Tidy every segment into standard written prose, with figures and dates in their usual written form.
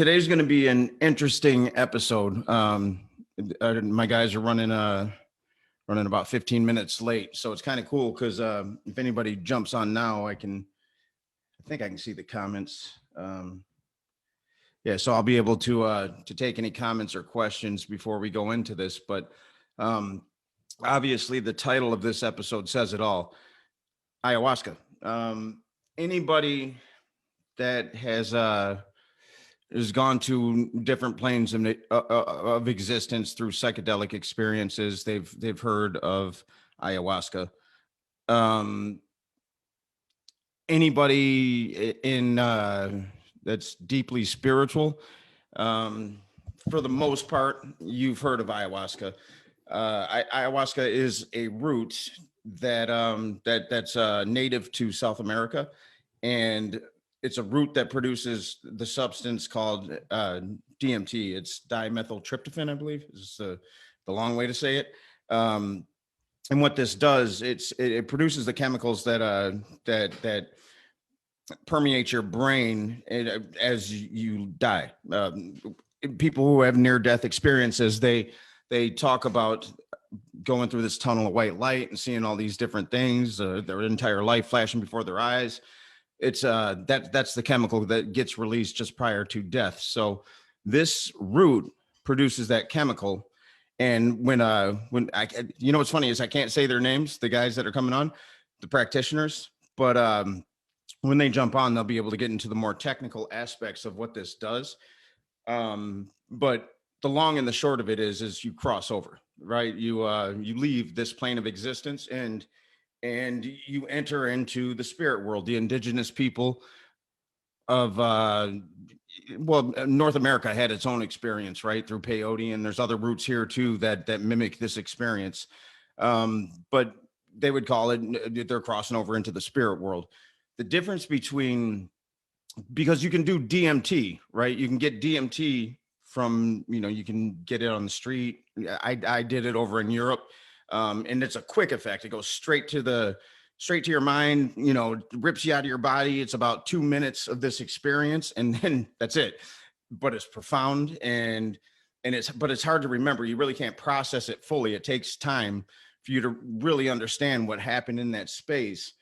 today's going to be an interesting episode. My guys are running about 15 minutes late, so it's kind of cool because if anybody jumps on now, I think I can see the comments. Yeah, so I'll be able to take any comments or questions before we go into this. But obviously, the title of this episode says it all: ayahuasca. Anybody that has gone to different planes of existence through psychedelic experiences, they've heard of ayahuasca. Anybody in that's deeply spiritual, for the most part, you've heard of ayahuasca. Ayahuasca is a root that's native to South America, and it's a root that produces the substance called DMT. It's dimethyltryptophan, I believe, is the long way to say it. And what this does, it produces the chemicals that permeate your brain as you die. People who have near-death experiences, they talk about going through this tunnel of white light and seeing all these different things, their entire life flashing before their eyes. It's that's the chemical that gets released just prior to death. So this root produces that chemical. And when what's funny is I can't say their names, the guys that are coming on, the practitioners, but when they jump on, they'll be able to get into the more technical aspects of what this does. But the long and the short of it is you cross over, right? You leave this plane of existence and you enter into the spirit world. The indigenous people of North America had its own experience, right, through peyote, and there's other roots here too that mimic this experience. But they would call it, they're crossing over into the spirit world. The difference between, because you can do DMT, right? You can get DMT from, you can get it on the street. I did it over in Europe. And it's a quick effect. It goes straight to your mind, rips you out of your body. It's about 2 minutes of this experience, and then that's it. But it's profound and it's hard to remember. You really can't process it fully. It takes time for you to really understand what happened in that space.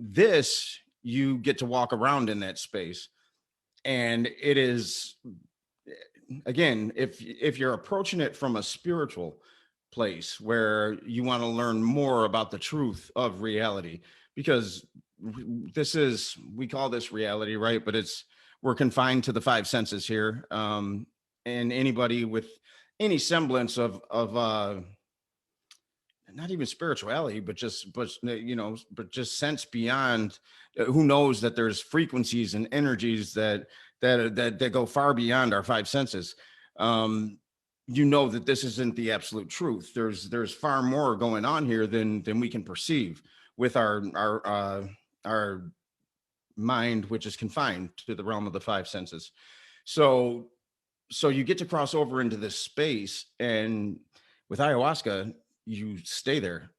This, you get to walk around in that space. And it is, again, if you're approaching it from a spiritual place where you want to learn more about the truth of reality, because we call this reality, right? But we're confined to the five senses here. And anybody with any semblance of not even spirituality, but just sense beyond, who knows that there's frequencies and energies that go far beyond our five senses. That this isn't the absolute truth. There's far more going on here than we can perceive with our mind, which is confined to the realm of the five senses. So you get to cross over into this space, and with ayahuasca, you stay there.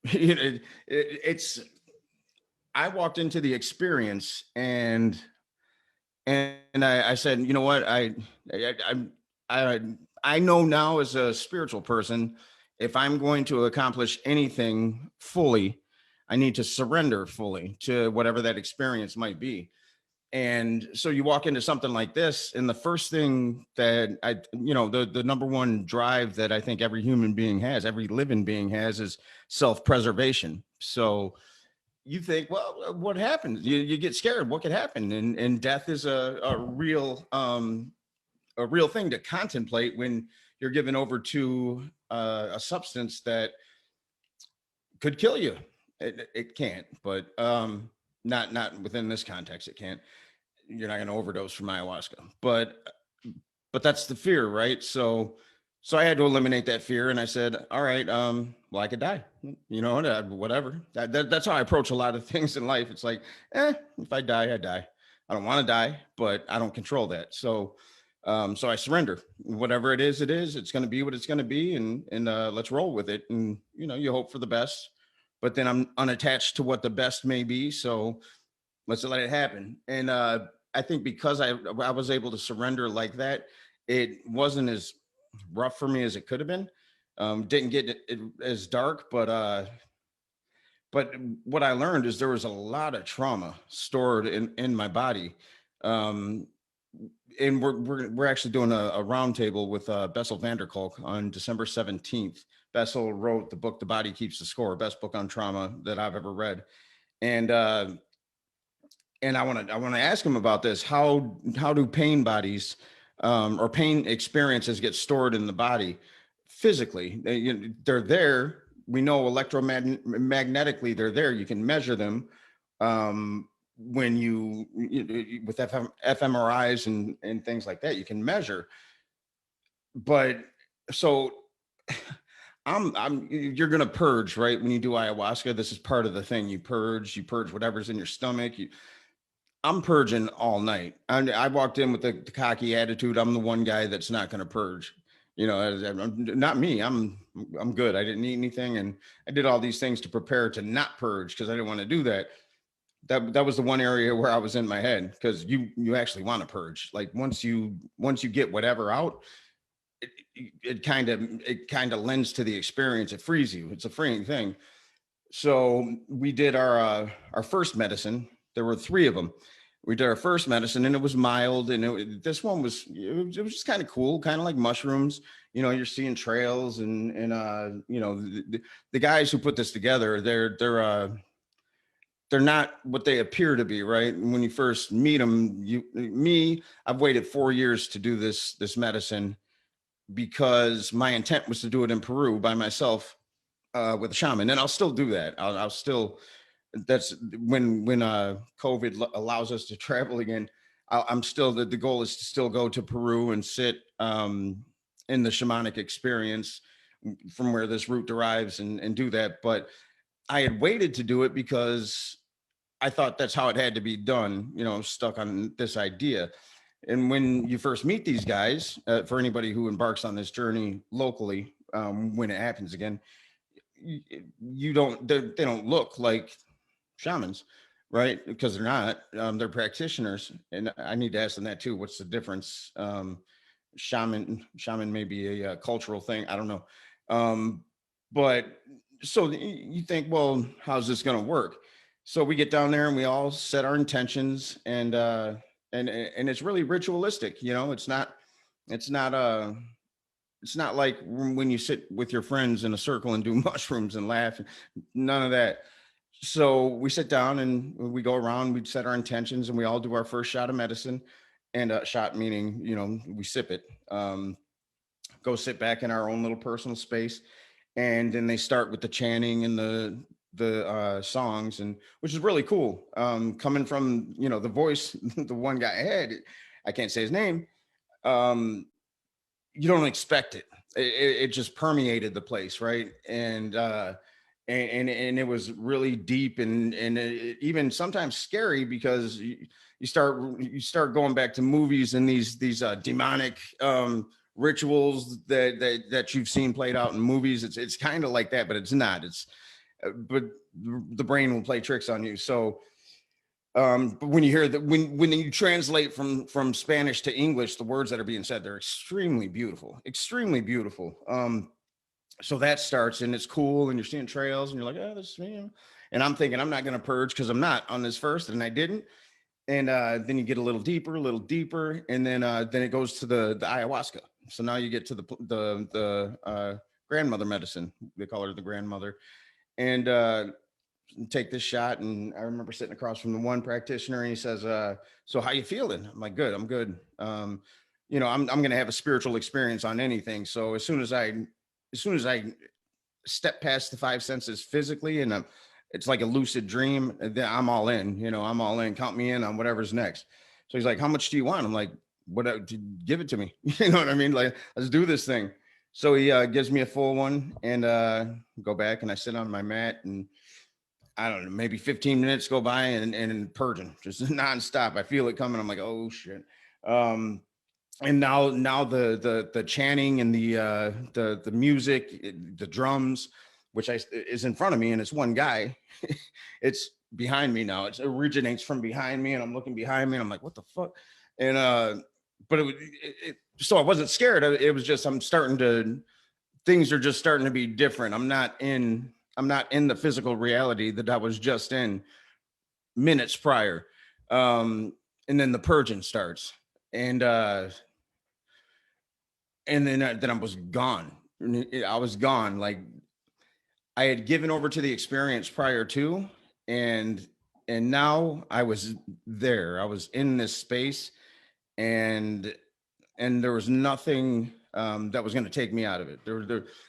I walked into the experience and I said, you know what, I know now as a spiritual person, if I'm going to accomplish anything fully, I need to surrender fully to whatever that experience might be. And so you walk into something like this, and the first thing that the number one drive that I think every human being has, every living being has, is self-preservation. So you think, well, what happened? You get scared. What could happen? And death is a real thing to contemplate when you're given over to a substance that could kill you. It can't, but not within this context. It can't. You're not going to overdose from ayahuasca, but that's the fear, right? So I had to eliminate that fear, and I said, all right, well, I could die, whatever. That's how I approach a lot of things in life. It's like, if I die, I die. I don't want to die, but I don't control that. So I surrender. Whatever it is, it's going to be what it's going to be, and let's roll with it. And you hope for the best, but then I'm unattached to what the best may be. So let's let it happen. And I think because I was able to surrender like that, It wasn't as rough for me as it could have been. Didn't get it as dark, but what I learned is there was a lot of trauma stored in my body. Um, and we're actually doing a roundtable with Bessel van der Kolk on December 17th. Bessel wrote the book "The Body Keeps the Score," best book on trauma that I've ever read, and I want to ask him about this. How do pain bodies or pain experiences get stored in the body physically? They're there. We know electromagnetically they're there. You can measure them when with fMRIs and things like that. You can measure, but so you're gonna purge, right? When you do ayahuasca, this is part of the thing. You purge whatever's in your stomach. I'm purging all night. I walked in with the cocky attitude. I'm the one guy that's not going to purge. Not me. I'm good. I didn't eat anything, and I did all these things to prepare to not purge because I didn't want to do that. That was the one area where I was in my head, because you actually want to purge. Like once you get whatever out, it kind of lends to the experience. It frees you. It's a freeing thing. So we did our first medicine. There were three of them. We did our first medicine, and it was mild. And this one was just kind of cool, kind of like mushrooms. You're seeing trails, and the guys who put this together, they're not what they appear to be, right? When you first meet them, I've waited 4 years to do this medicine because my intent was to do it in Peru by myself with a shaman, and I'll still do that. I'll still. That's when COVID allows us to travel again. I'm still the goal is to still go to Peru and sit in the shamanic experience from where this root derives and do that. But I had waited to do it because I thought that's how it had to be done. Stuck on this idea. And when you first meet these guys, for anybody who embarks on this journey locally, when it happens again, you don't they don't look like shamans, right? Because they're not. They're practitioners, and I need to ask them that too. What's the difference? Shaman may be a cultural thing. I don't know. But so you think, well, how's this going to work? So we get down there and we all set our intentions, and it's really ritualistic. It's not it's not like when you sit with your friends in a circle and do mushrooms and laugh. None of that. So we sit down and we go around, we set our intentions, and we all do our first shot of medicine. And shot meaning, we sip it. Go sit back in our own little personal space. And then they start with the chanting and the songs, and which is really cool. Coming from, the voice, the one guy I had, I can't say his name. You don't expect it. It just permeated the place, right? And it was really deep, and even sometimes scary, because you start going back to movies and these demonic rituals that you've seen played out in movies. It's kind of like that, but it's not. But the brain will play tricks on you. So but when you hear that, when you translate from Spanish to English, the words that are being said, they're extremely beautiful, extremely beautiful. So that starts, and it's cool, and you're seeing trails, and you're like, oh, this is me. And I'm thinking I'm not going to purge because I'm not on this first, and I didn't. And then you get a little deeper, and then it goes to the ayahuasca. So now you get to the grandmother medicine. They call her the grandmother, and take this shot. And I remember sitting across from the one practitioner, and he says, so how you feeling? I'm like, good. I'm good. I'm going to have a spiritual experience on anything. So as soon as I step past the five senses physically, and it's like a lucid dream, then I'm all in. I'm all in. Count me in on whatever's next. So he's like, how much do you want? I'm like, what? Give it to me. You know what I mean? Like, let's do this thing. So he gives me a full one, and go back, and I sit on my mat, and I don't know, maybe 15 minutes go by, and purging just nonstop. I feel it coming. I'm like, oh shit. And now the chanting and the music, the drums, which is in front of me, and it's one guy. It's behind me now. It originates from behind me, and I'm looking behind me, and I'm like, what the fuck? And but so I wasn't scared. It was just, things are just starting to be different. I'm not in the physical reality that I was just in minutes prior. Um, and then the purging starts. And then I was gone. I was gone. Like, I had given over to the experience prior to, and now I was there. I was in this space, and there was nothing that was going to take me out of it.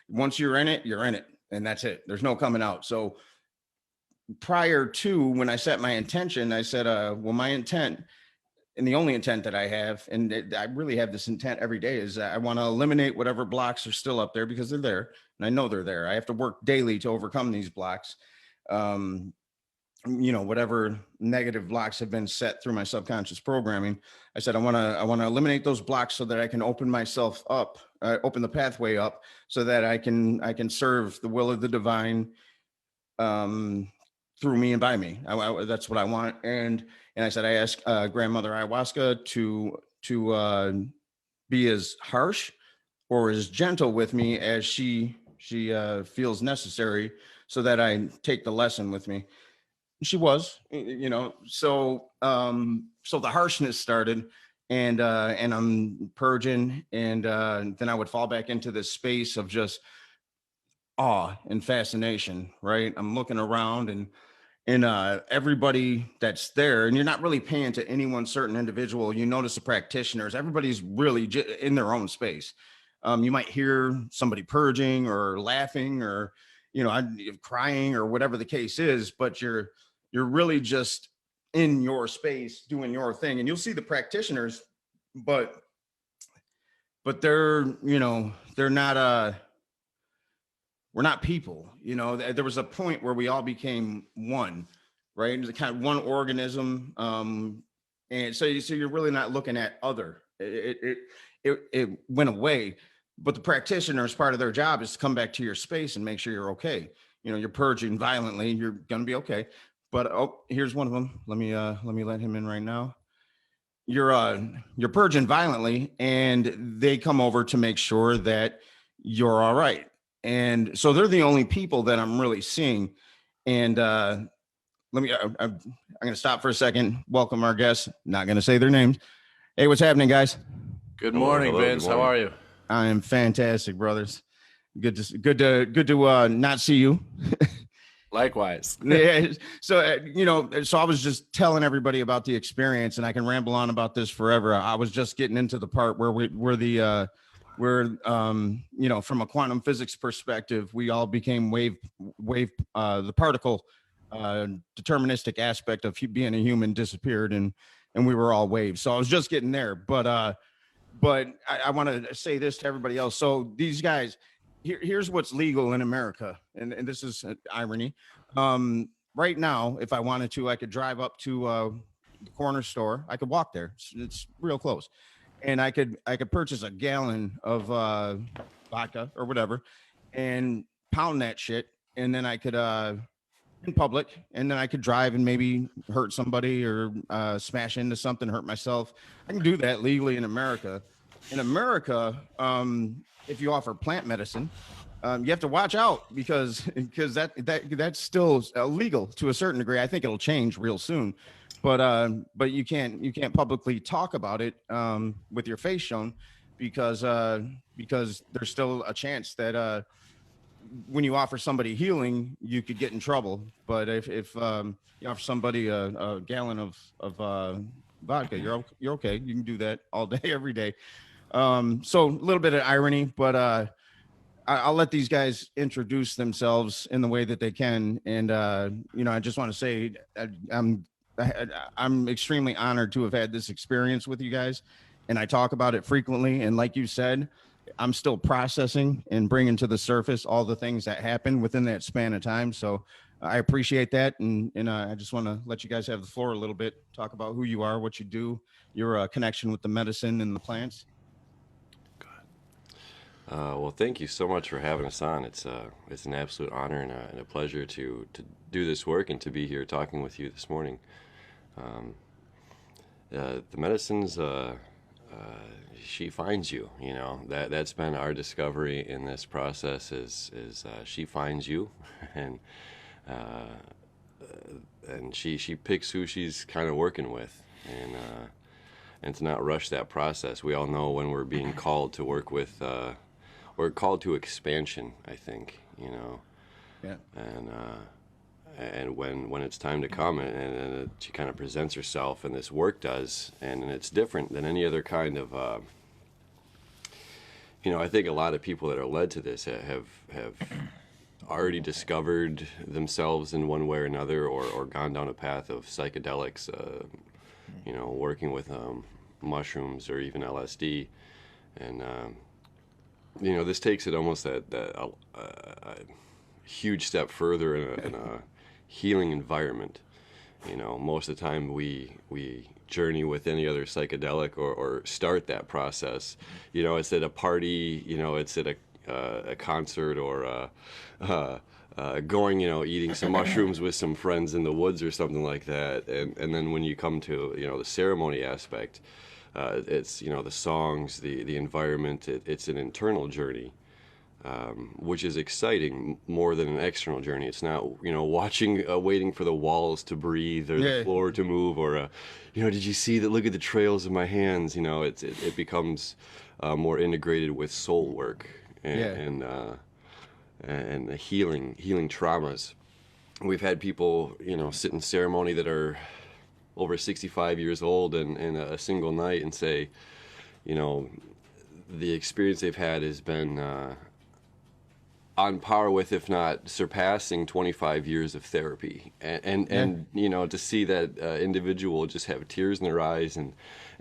Once you're in it, you're in it, and that's it. There's no coming out. So prior to, when I set my intention, I said, well, my intent, and the only intent that I have, and I really have this intent every day, is that I want to eliminate whatever blocks are still up there, because they're there, and I know they're there. I have to work daily to overcome these blocks. Um, whatever negative blocks have been set through my subconscious programming. I said, I want to eliminate those blocks so that I can open myself up, open the pathway up, so that I can serve the will of the divine, through me and by me. That's what I want. And I said, I asked grandmother ayahuasca to be as harsh or as gentle with me as she feels necessary, so that I take the lesson with me. She was, so the harshness started, and I'm purging, and then I would fall back into this space of just awe and fascination, right? I'm looking around, and everybody that's there, and you're not really paying to any one certain individual. You notice the practitioners, everybody's really in their own space. You might hear somebody purging or laughing, or crying, or whatever the case is, but you're really just in your space doing your thing. And you'll see the practitioners, but they're not we're not people. There was a point where we all became one, right? It's kind of one organism. And so you're really not looking at other. It went away, but the practitioner's part of their job is to come back to your space and make sure you're okay. You're purging violently, you're going to be okay. But here's one of them. Let me let him in right now. You're purging violently, and they come over to make sure that you're all right. And so they're the only people that I'm really seeing. And I'm going to stop for a second. Welcome our guests. Not going to say their names. Hey, what's happening, guys? Good morning, hello, Vince. Good morning. How are you? I am fantastic, brothers. Good to not see you. Likewise. Yeah. So, so I was just telling everybody about the experience, and I can ramble on about this forever. I was just getting into the part where from a quantum physics perspective, we all became wave, the particle, deterministic aspect of being a human disappeared, and we were all waves. So I was just getting there, but I want to say this to everybody else. So these guys, here's what's legal in America, and this is an irony. Right now, if I wanted to, I could drive up to the corner store. I could walk there. It's real close, and I could purchase a gallon of vodka or whatever, and pound that shit, and then I could in public, and then I could drive and maybe hurt somebody or smash into something, hurt myself. I can do that legally in America. In America, if you offer plant medicine, you have to watch out, because that's still illegal to a certain degree. I think it'll change real soon, but you can't publicly talk about it with your face shown, because there's still a chance that when you offer somebody healing, you could get in trouble. But if you offer somebody a gallon of vodka, you're okay. You can do that all day, every day. So a little bit of irony, but I'll let these guys introduce themselves in the way that they can. And I just want to say I'm extremely honored to have had this experience with you guys, and I talk about it frequently. And like you said, I'm still processing and bringing to the surface all the things that happen within that span of time. So I appreciate that. And I just want to let you guys have the floor a little bit, talk about who you are, what you do, your connection with the medicine and the plants. Well, thank you so much for having us on. It's an absolute honor and a pleasure to do this work and to be here talking with you this morning. The medicines, she finds you. You know, that's been our discovery in this process is she finds you, and uh, she picks who she's kind of working with, and to not rush that process. We all know when we're being called to work with, we're called to expansion, I think, you know. Yeah. And when it's time to come, and she kind of presents herself, and this work does, and it's different than any other kind of, you know, I think a lot of people that are led to this have already discovered themselves in one way or another, or gone down a path of psychedelics, you know, working with mushrooms or even LSD, and you know, this takes it almost a huge step further in a healing environment. You know, most of the time we journey with any other psychedelic or start that process. You know, it's at a party. You know, it's at a concert, or going, you know, eating some mushrooms with some friends in the woods or something like that. And then when you come to, you know, the ceremony aspect, it's, you know, the songs, the environment. It's an internal journey. Which is exciting more than an external journey. It's not, you know, watching, waiting for the walls to breathe or the floor to move, or, you know, did you see that? Look at the trails of my hands. You know, it becomes more integrated with soul work and the healing traumas. We've had people, you know, sit in ceremony that are over 65 years old and in a single night and say, you know, the experience they've had has been on par with, if not surpassing, 25 years of therapy. And you know, to see that individual just have tears in their eyes and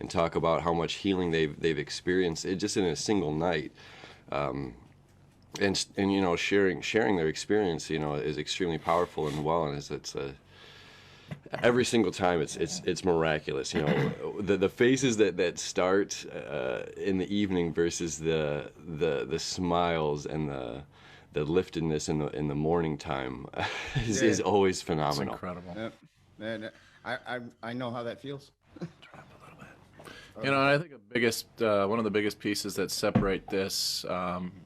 talk about how much healing they've experienced, it just in a single night. And you know, sharing their experience, you know, is extremely powerful and well, and it's every single time it's miraculous. You know, the faces that start in the evening versus the smiles and the liftedness in the morning time is always phenomenal. It's incredible. Yep. And I know how that feels. You know, and I think one of the biggest pieces that separate this,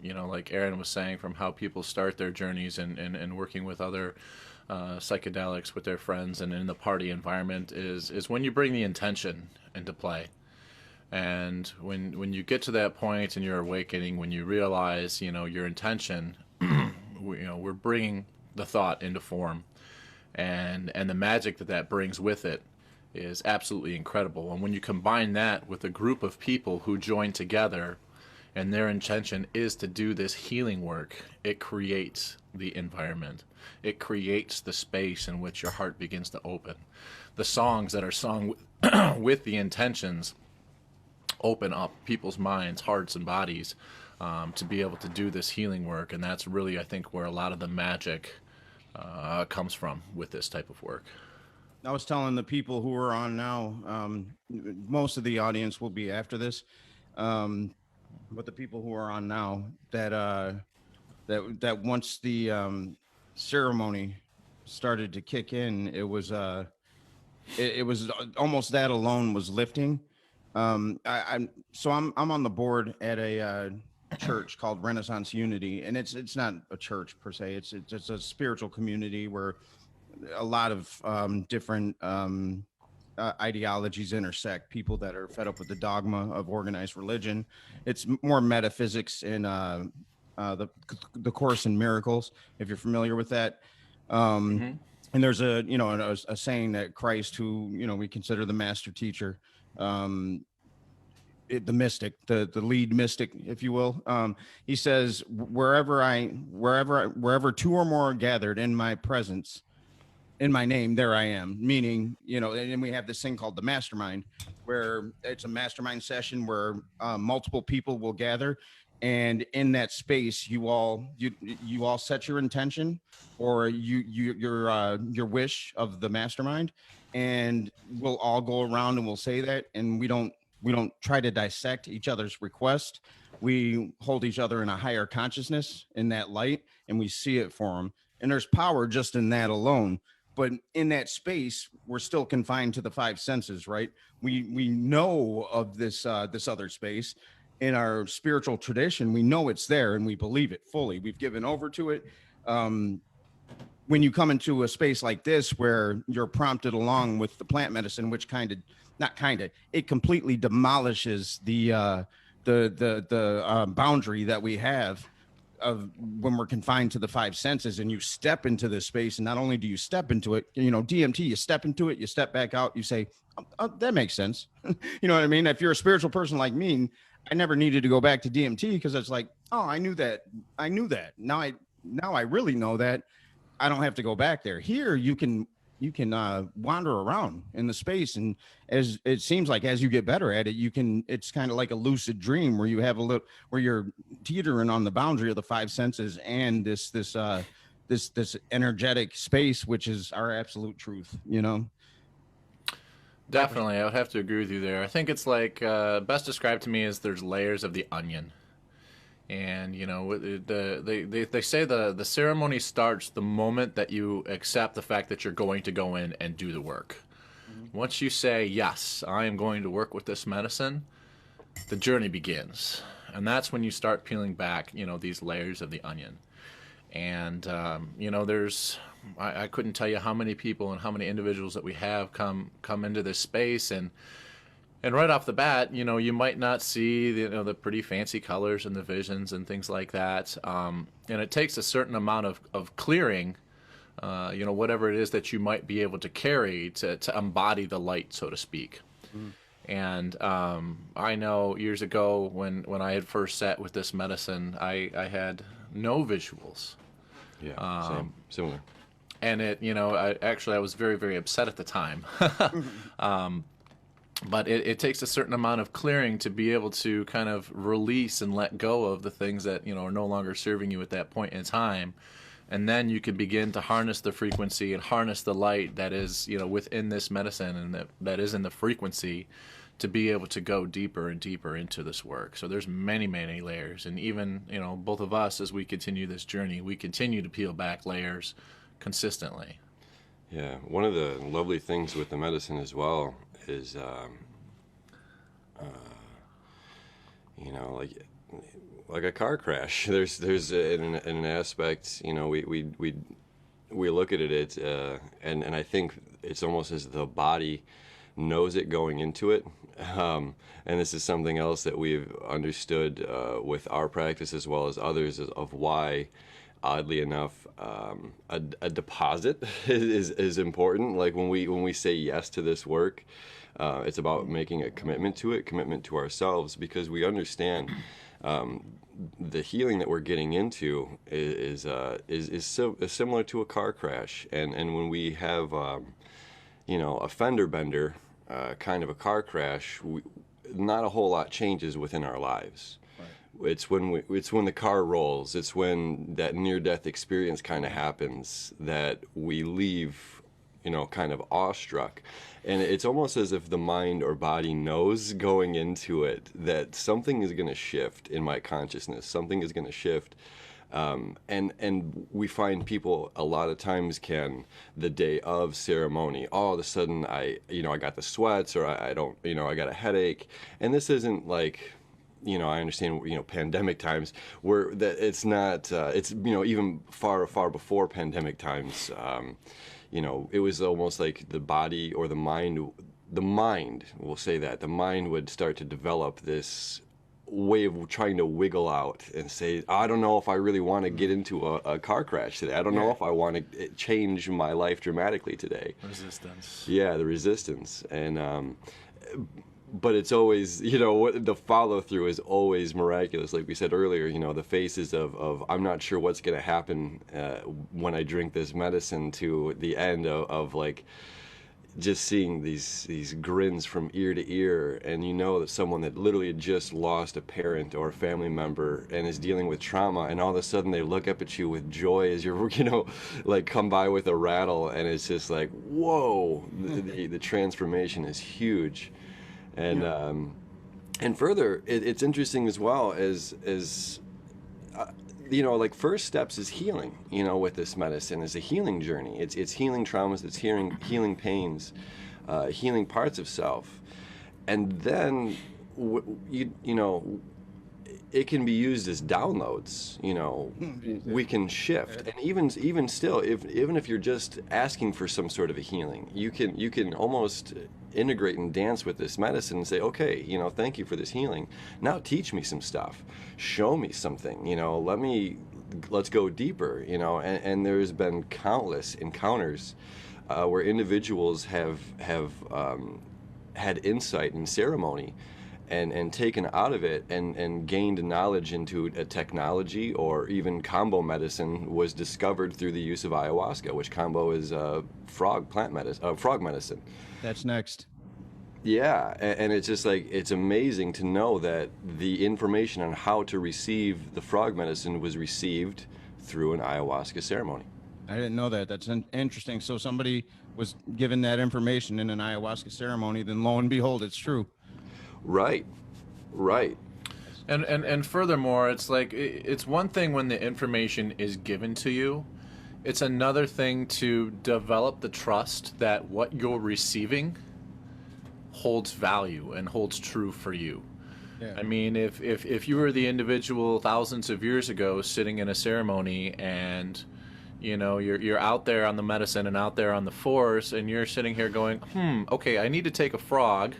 you know, like Aaron was saying, from how people start their journeys and working with other psychedelics with their friends and in the party environment is when you bring the intention into play. And when you get to that point in your awakening, when you realize, you know, your intention, you know, we're bringing the thought into form, and the magic that brings with it is absolutely incredible. And when you combine that with a group of people who join together and their intention is to do this healing work, it creates the environment. It creates the space in which your heart begins to open. The songs that are sung with the intentions open up people's minds, hearts, and bodies to be able to do this healing work. And that's really, I think, where a lot of the magic comes from with this type of work. I was telling the people who are on now, most of the audience will be after this, but the people who are on now, that once the ceremony started to kick in, it was almost that alone was lifting. I'm on the board at a church called Renaissance Unity, and it's not a church per se. It's a spiritual community where a lot of different ideologies intersect. People that are fed up with the dogma of organized religion. It's more metaphysics in the Course in Miracles, if you're familiar with that. And there's a saying that Christ, who, you know, we consider the master teacher, the mystic, the lead mystic, if you will, he says, wherever two or more are gathered in my presence, in my name, there I am. Meaning, you know, and we have this thing called the mastermind, where it's a mastermind session where multiple people will gather, and in that space, you all set your intention or your wish of the mastermind, and we'll all go around and we'll say that, and we don't try to dissect each other's request. We hold each other in a higher consciousness in that light, and we see it for them. And there's power just in that alone. but in that space, we're still confined to the five senses, right? We know of this this other space in our spiritual tradition. We know it's there, and we believe it fully. We've given over to it. When you come into a space like this where you're prompted along with the plant medicine, which it completely demolishes the boundary that we have of when we're confined to the five senses, and you step into this space. And not only do you step into it, DMT, you step into it, you step back out, you say, oh, that makes sense. You know what I mean? If you're a spiritual person like me, I never needed to go back to DMT because it's like, oh, I knew that. Now I really know that. I don't have to go back there. Here you can wander around in the space, and as it seems like as you get better at it, it's kind of like a lucid dream where you have where you're teetering on the boundary of the five senses and this energetic space, which is our absolute truth, Definitely, I would have to agree with you there. I think it's like best described to me as there's layers of the onion. And they say the ceremony starts the moment that you accept the fact that you're going to go in and do the work. Mm-hmm. Once you say, yes, I am going to work with this medicine, the journey begins. And that's when you start peeling back, these layers of the onion. And, I couldn't tell you how many people and how many individuals that we have come into this space, and right off the bat, you might not see the pretty fancy colors and the visions and things like that. And it takes a certain amount of clearing, whatever it is that you might be able to carry to embody the light, so to speak. Mm. And I know years ago when I had first sat with this medicine, I had no visuals. Yeah, same, similar. And I was very, very upset at the time. But it takes a certain amount of clearing to be able to kind of release and let go of the things that, are no longer serving you at that point in time. And then you can begin to harness the frequency and harness the light that is, within this medicine and that is in the frequency to be able to go deeper and deeper into this work. So there's many, many layers. And even, both of us, as we continue this journey, we continue to peel back layers consistently. Yeah. One of the lovely things with the medicine as well is, like a car crash. There's an aspect, we look at it, and I think it's almost as the body knows it going into it. And this is something else that we've understood with our practice as well as others of why, oddly enough, a deposit is important. Like when we say yes to this work, it's about making a commitment to ourselves, because we understand the healing that we're getting into is similar to a car crash, and when we have a fender bender, kind of a car crash, not a whole lot changes within our lives. Right. It's when the car rolls, it's when that near-death experience kind of happens that we leave, kind of awestruck. And it's almost as if the mind or body knows going into it that something is going to shift in my consciousness, something is going to shift. And we find people a lot of times the day of ceremony, all of a sudden I got the sweats, or I don't, I got a headache. And this isn't like, I understand, pandemic times where that it's not, it's, even far, far before pandemic times, it was almost like the body or the mind, we'll say that, the mind would start to develop this way of trying to wiggle out and say, I don't know if I really want to get into a car crash today. I don't know if I want to change my life dramatically today. Resistance. Yeah, the resistance. And but it's always, the follow through is always miraculous. Like we said earlier, the faces of I'm not sure what's going to happen when I drink this medicine, to the end of like just seeing these grins from ear to ear, and that someone that literally had just lost a parent or a family member and is dealing with trauma, and all of a sudden they look up at you with joy as you're like come by with a rattle, and it's just like, whoa, the transformation is huge. And and further, it's interesting as well as like first steps is healing, with this medicine is a healing journey. It's healing traumas, it's healing pains, healing parts of self. And then, it can be used as downloads. We can shift, and even still, even if you're just asking for some sort of a healing, you can almost integrate and dance with this medicine and say, okay, thank you for this healing. Now teach me some stuff, show me something. Let's go deeper. And there's been countless encounters where individuals have had insight in ceremony and taken out of it and gained knowledge into a technology, or even combo medicine was discovered through the use of ayahuasca, which combo is frog medicine. That's next. Yeah, and it's just like, it's amazing to know that the information on how to receive the frog medicine was received through an ayahuasca ceremony. I didn't know that. That's interesting. So somebody was given that information in an ayahuasca ceremony, then lo and behold, it's true. Right. And furthermore, it's like, it's one thing when the information is given to you. It's another thing to develop the trust that what you're receiving holds value and holds true for you. Yeah. I mean, if you were the individual thousands of years ago sitting in a ceremony and you're out there on the medicine and out there on the force, and you're sitting here going, okay, I need to take a frog.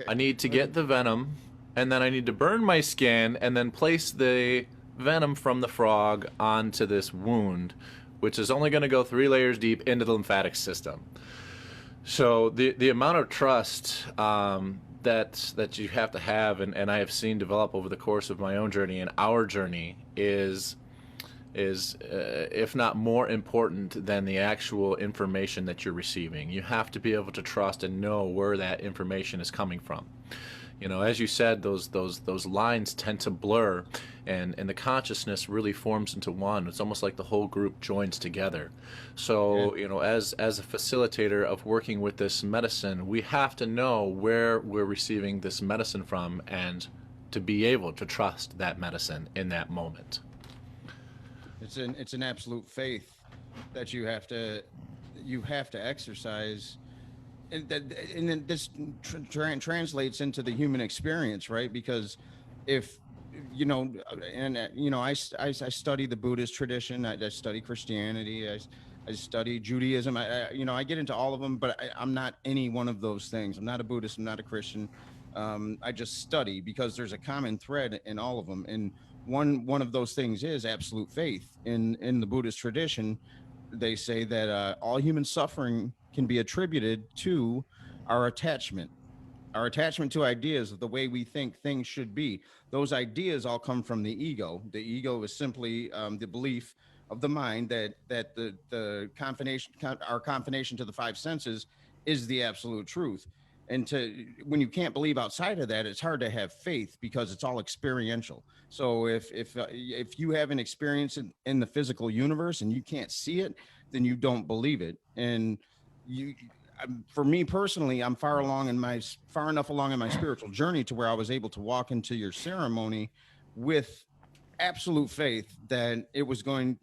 I need to get the venom, and then I need to burn my skin and then place the venom from the frog onto this wound, which is only going to go 3 layers deep into the lymphatic system. So the amount of trust that you have to have, and I have seen develop over the course of my own journey and our journey, is if not more important than the actual information that you're receiving. You have to be able to trust and know where that information is coming from. As you said, those lines tend to blur, and the consciousness really forms into one. It's almost like the whole group joins together. So, as a facilitator of working with this medicine, we have to know where we're receiving this medicine from, and to be able to trust that medicine in that moment. It's an absolute faith that you have to exercise, and then this translates into the human experience, right? Because if I study the Buddhist tradition, I study Christianity, I study Judaism, I get into all of them, but I'm not any one of those things. I'm not a Buddhist, I'm not a Christian. I just study because there's a common thread in all of them, and one of those things is absolute faith. In the Buddhist tradition, they say that all human suffering can be attributed to our attachment to ideas of the way we think things should be. Those ideas all come from the ego. The ego is simply the belief of the mind that the our confination to the 5 senses is the absolute truth. And when you can't believe outside of that, it's hard to have faith, because it's all experiential. So if you have an experience in the physical universe and you can't see it, then you don't believe it. And for me personally, I'm far enough along in my spiritual journey to where I was able to walk into your ceremony with absolute faith that I was going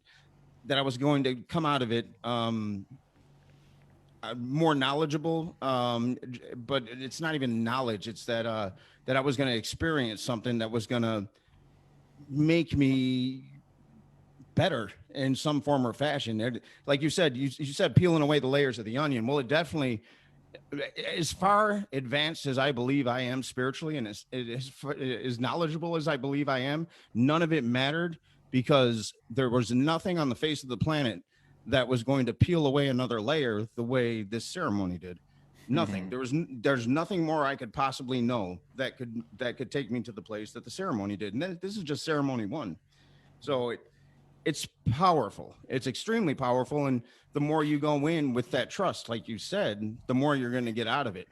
to come out of it more knowledgeable, but it's not even knowledge. It's that I was going to experience something that was going to make me better in some form or fashion. Like you said, you said peeling away the layers of the onion. Well, it definitely, as far advanced as I believe I am spiritually, and as knowledgeable as I believe I am, none of it mattered, because there was nothing on the face of the planet that was going to peel away another layer the way this ceremony did. Nothing. There's nothing more I could possibly know that could take me to the place that the ceremony did. And this is just ceremony 1. So it's powerful. It's extremely powerful. And the more you go in with that trust, like you said, the more you're going to get out of it.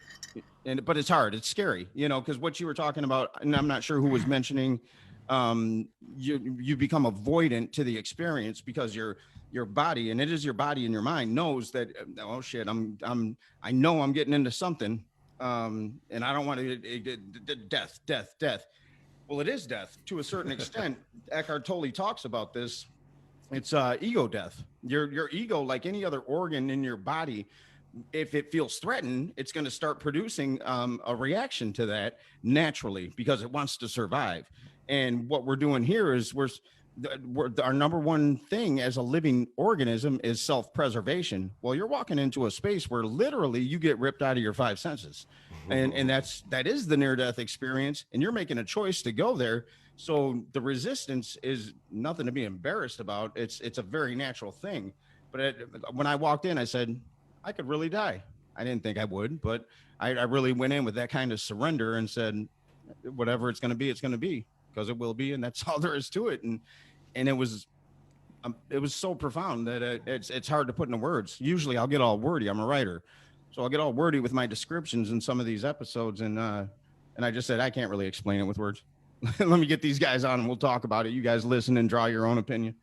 But it's hard. It's scary, because what you were talking about, and I'm not sure who was mentioning, you become avoidant to the experience, because your body, and it is your body and your mind, knows that, oh shit, I know I'm getting into something, and I don't want to death. Well, it is death to a certain extent. Eckhart Tolle talks about this. It's ego death. Your ego, like any other organ in your body, if it feels threatened, it's going to start producing a reaction to that naturally because it wants to survive. And what we're doing here is our number one thing as a living organism is self-preservation. Well, you're walking into a space where literally you get ripped out of your five senses, and that is the near-death experience, and you're making a choice to go there. So the resistance is nothing to be embarrassed about. It's a very natural thing. But when I walked in, I said, I could really die. I didn't think I would, but I really went in with that kind of surrender and said, whatever it's going to be, it's going to be, because it will be. And that's all there is to it. And it was so profound that it's hard to put into words. Usually I'll get all wordy. I'm a writer. So I'll get all wordy with my descriptions in some of these episodes. And I just said, I can't really explain it with words. Let me get these guys on and we'll talk about it. You guys listen and draw your own opinion.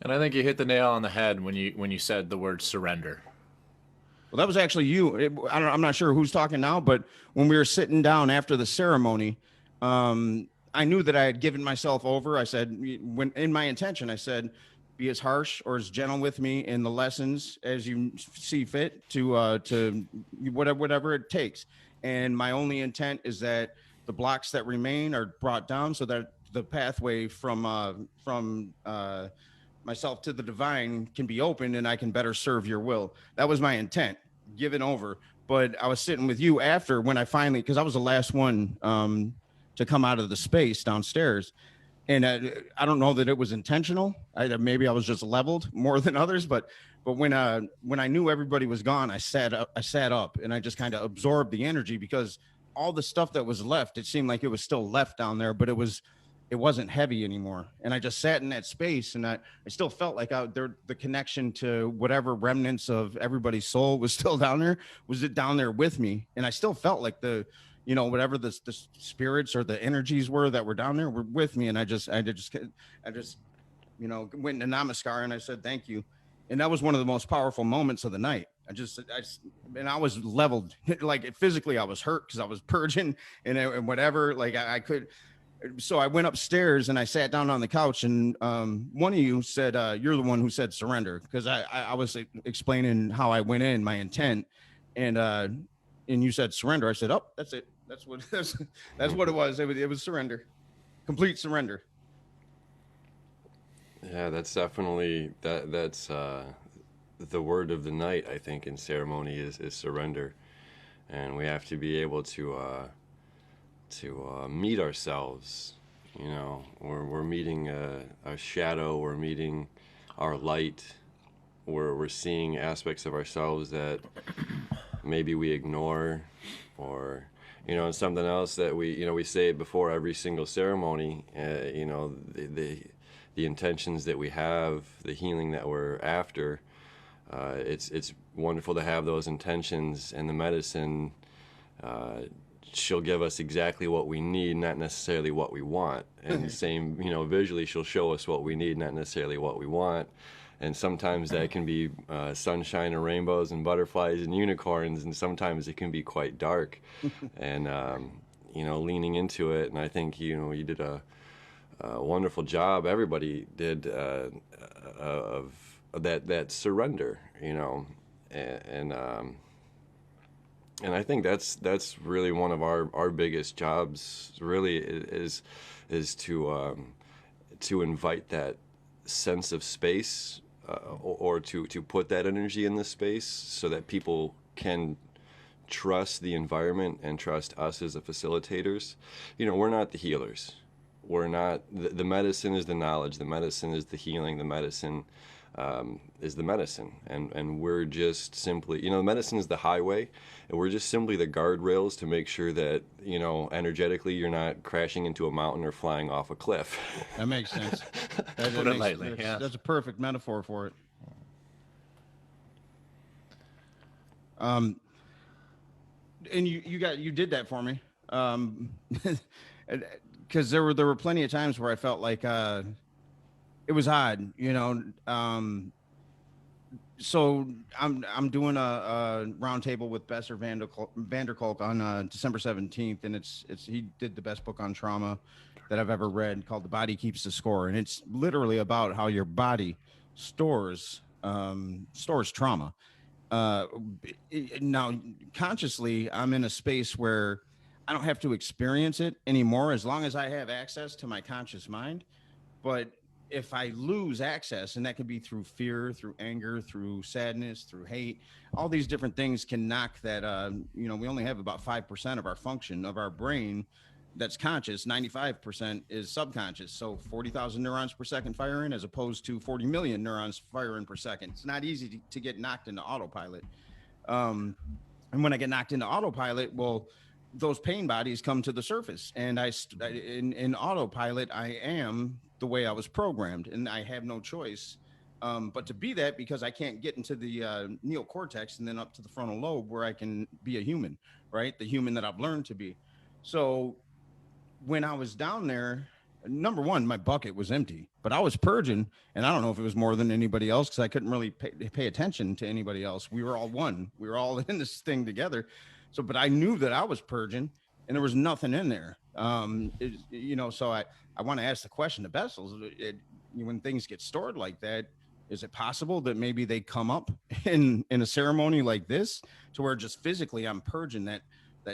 And I think you hit the nail on the head when you said the word surrender. Well, that was actually you. I'm not sure who's talking now, but when we were sitting down after the ceremony, I knew that I had given myself over. I said, when in my intention, I said, be as harsh or as gentle with me in the lessons as you see fit to whatever it takes. And my only intent is that the blocks that remain are brought down so that the pathway from myself to the divine can be opened and I can better serve your will. That was my intent, given over. But I was sitting with you after when I finally, because I was the last one to come out of the space downstairs. And I don't know that it was intentional. Maybe I was just leveled more than others. But when I knew everybody was gone, I sat up and I just kind of absorbed the energy, because all the stuff that was left, it seemed like it was still left down there, but it wasn't heavy anymore. And I just sat in that space, and I still felt like the connection to whatever remnants of everybody's soul was still down there, was it down there with me. And I still felt like whatever the spirits or the energies were that were down there were with me. And I just went into Namaskar and I said, thank you. And that was one of the most powerful moments of the night. I was leveled, like physically I was hurt because I was purging and whatever, like I could. So I went upstairs and I sat down on the couch, and one of you said, you're the one who said surrender, because I was explaining how I went in, my intent, and you said surrender. I said, oh, that's it. That's what it was. It was surrender, complete surrender. Yeah, that's definitely that's the word of the night, I think, in ceremony is surrender. And we have to be able to meet ourselves. We're meeting a shadow, we're meeting our light, we're seeing aspects of ourselves that maybe we ignore, or something else that we say it before every single ceremony. The intentions that we have, the healing that we're after. It's wonderful to have those intentions, and the medicine she'll give us exactly what we need, not necessarily what we want. And the same, visually she'll show us what we need, not necessarily what we want. And sometimes that can be sunshine and rainbows and butterflies and unicorns, and sometimes it can be quite dark. And leaning into it. And I think you did a wonderful job. Everybody did of that surrender. And I think that's really one of our biggest jobs. Really is to invite that sense of space, or to put that energy in the space so that people can trust the environment and trust us as the facilitators. We're not the healers. We're not, the medicine is the knowledge, the medicine is the healing, the medicine is the medicine. And we're just simply, medicine is the highway, and we're just simply the guardrails to make sure that, energetically you're not crashing into a mountain or flying off a cliff. That makes sense. Put it lightly, yeah. That's a perfect metaphor for it. And you did that for me. Because there were plenty of times where I felt like it was odd, So I'm doing a roundtable with Besser Vanderkolk on December 17th, and it's he did the best book on trauma that I've ever read, called "The Body Keeps the Score," and it's literally about how your body stores trauma. Uh, Now, consciously, I'm in a space where I don't have to experience it anymore, as long as I have access to my conscious mind. But if I lose access, and that could be through fear, through anger, through sadness, through hate, all these different things can knock that. We only have about 5% of our function of our brain that's conscious. 95% is subconscious. So 40,000 neurons per second firing, as opposed to 40 million neurons firing per second. It's not easy to get knocked into autopilot. Um, and when I get knocked into autopilot, well, those pain bodies come to the surface, and in autopilot, I am the way I was programmed, and I have no choice but to be that, because I can't get into the neocortex and then up to the frontal lobe where I can be a human, right? The human that I've learned to be. So when I was down there, number one, my bucket was empty, but I was purging, and I don't know if it was more than anybody else, because I couldn't really pay attention to anybody else. We were all one. We were all in this thing together. So, but I knew that I was purging, and there was nothing in there. So I want to ask the question to Bessels: when things get stored like that, is it possible that maybe they come up in a ceremony like this, to where just physically I'm purging that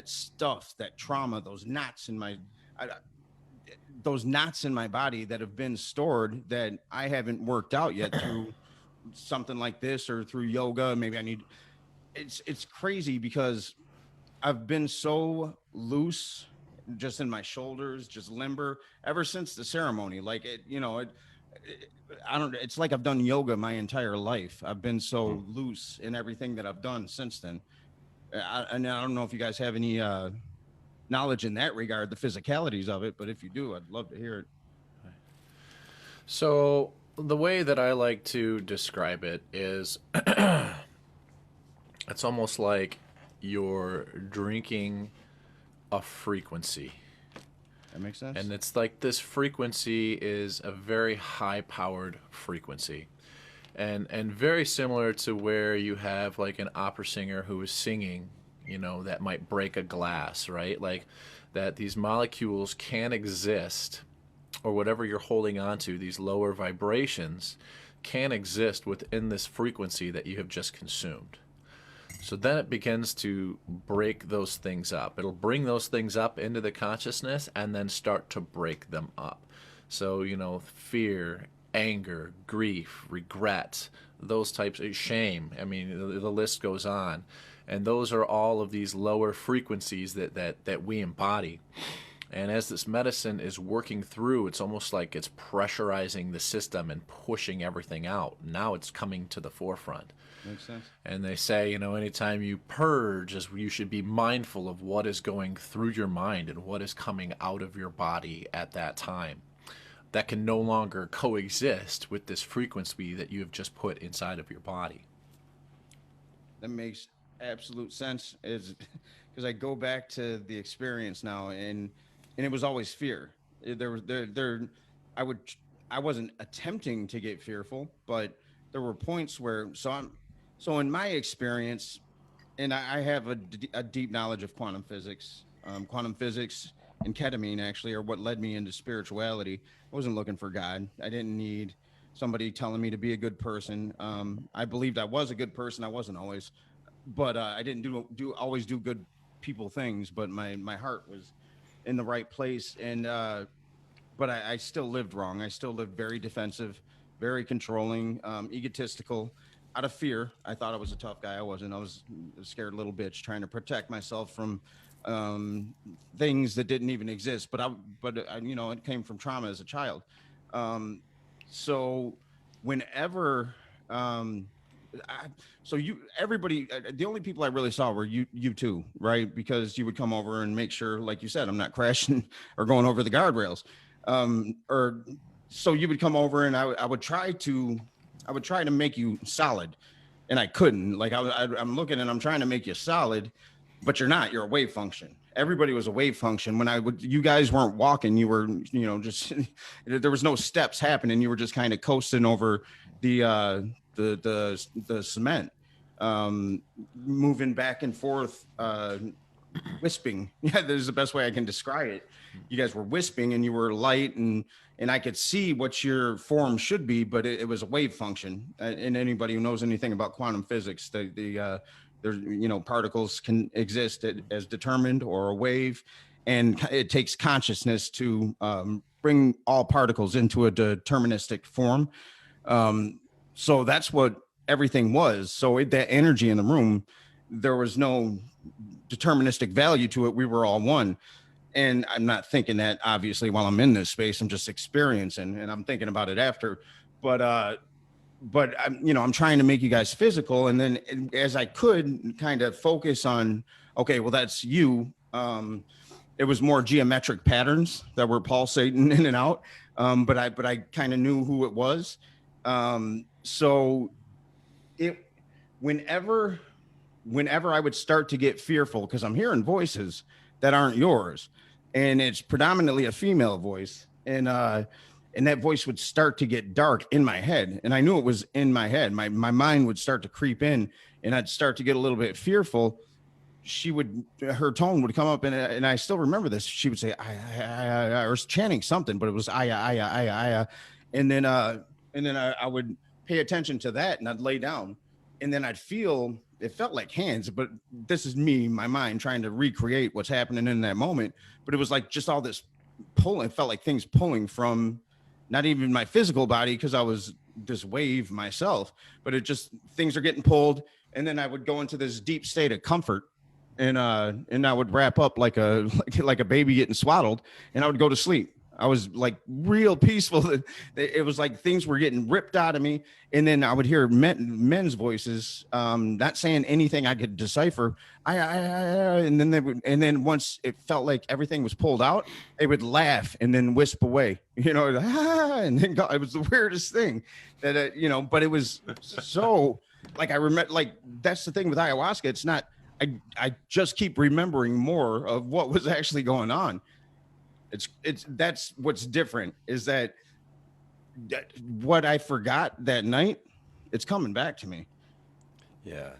stuff, that trauma, those knots in my I, those knots in my body that have been stored, that I haven't worked out yet through something like this, or through yoga. Maybe I need. It's crazy, because I've been so loose, just in my shoulders, just limber, ever since the ceremony. Like I don't. It's like I've done yoga my entire life. I've been so loose in everything that I've done since then. And I don't know if you guys have any knowledge in that regard, the physicalities of it, but if you do, I'd love to hear it. So the way that I like to describe it is it's almost like you're drinking a frequency. That makes sense. And it's like this frequency is a very high powered frequency. And very similar to where you have like an opera singer who is singing, that might break a glass, right? Like that these molecules can exist, or whatever you're holding on to, these lower vibrations can exist within this frequency that you have just consumed. So then it begins to break those things up. It'll bring those things up into the consciousness and then start to break them up. So, fear, anger, grief, regret, those types of shame. I mean, the list goes on. And those are all of these lower frequencies that we embody. And as this medicine is working through, it's almost like it's pressurizing the system and pushing everything out. Now it's coming to the forefront. Makes sense. And they say, anytime you purge, you should be mindful of what is going through your mind and what is coming out of your body at that time. That can no longer coexist with this frequency that you have just put inside of your body. That makes absolute sense, is because I go back to the experience now, and it was always fear. I wasn't attempting to get fearful, but there were points where, so in my experience, and I have a deep knowledge of quantum physics. Quantum physics and ketamine actually are what led me into spirituality. I wasn't looking for God. I didn't need somebody telling me to be a good person. I believed I was a good person. I wasn't always, but I didn't always do good people things. But my heart was in the right place, and but I still lived wrong. I still lived very defensive, very controlling, egotistical. Out of fear, I thought I was a tough guy. I wasn't. I was a scared little bitch trying to protect myself from things that didn't even exist. But it came from trauma as a child. So whenever, everybody, the only people I really saw were you two, right? Because you would come over and make sure, like you said, I'm not crashing or going over the guardrails. So you would come over, and I would try to make you solid, and I couldn't. Like I'm looking, and I'm trying to make you solid, but you're not. You're a wave function. Everybody was a wave function. You guys weren't walking. You were, just there was no steps happening. You were just kind of coasting over the the cement, moving back and forth, wisping. Yeah, there's the best way I can describe it. You guys were wisping, and you were light, and I could see what your form should be, but it was a wave function. And anybody who knows anything about quantum physics, there's, particles can exist as determined or a wave, and it takes consciousness to bring all particles into a deterministic form. So that's what everything was. So that energy in the room, there was no deterministic value to it. We were all one. And I'm not thinking that, obviously, while I'm in this space. I'm just experiencing, and I'm thinking about it after. But I'm trying to make you guys physical, and then as I could kind of focus on, okay, well, that's you. It was more geometric patterns that were pulsating in and out. But I kind of knew who it was. So whenever I would start to get fearful, because I'm hearing voices that aren't yours, and it's predominantly a female voice, and that voice would start to get dark in my head, and I knew it was in my head. My mind would start to creep in, and I'd start to get a little bit fearful. Her tone would come up, and I still remember this. She would say, I was chanting something, but it was I, and then I would pay attention to that, and I'd lay down, and then I'd feel, it felt like hands, but this is me, my mind, trying to recreate what's happening in that moment. But it was like just all this pulling. It felt like things pulling from not even my physical body, because I was this wave myself, but it just, things are getting pulled. And then I would go into this deep state of comfort, and I would wrap up like a baby getting swaddled, and I would go to sleep. I was like real peaceful. It was like things were getting ripped out of me. And then I would hear men's voices, not saying anything I could decipher. And then once it felt like everything was pulled out, they would laugh and then wisp away, and then it was the weirdest thing that, but it was so, like, I remember, like, that's the thing with ayahuasca. It's not, I just keep remembering more of what was actually going on. That's what's different, is that what I forgot that night, it's coming back to me. Yeah.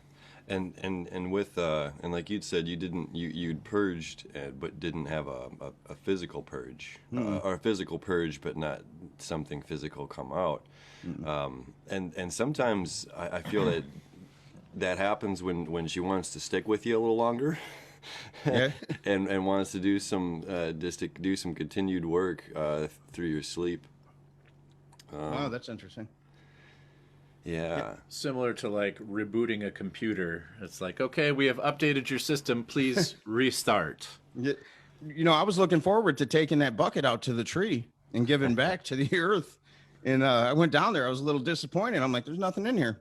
And with and like you'd said, you'd purged, but didn't have a physical purge, or a physical purge, but not something physical come out. And sometimes I feel that happens when she wants to stick with you a little longer. Yeah. and wants to do some continued work through your sleep. Wow, that's interesting. Yeah. Similar to like rebooting a computer. It's like, okay, we have updated your system. Please restart. I was looking forward to taking that bucket out to the tree and giving back to the earth. And I went down there. I was a little disappointed. I'm like, there's nothing in here.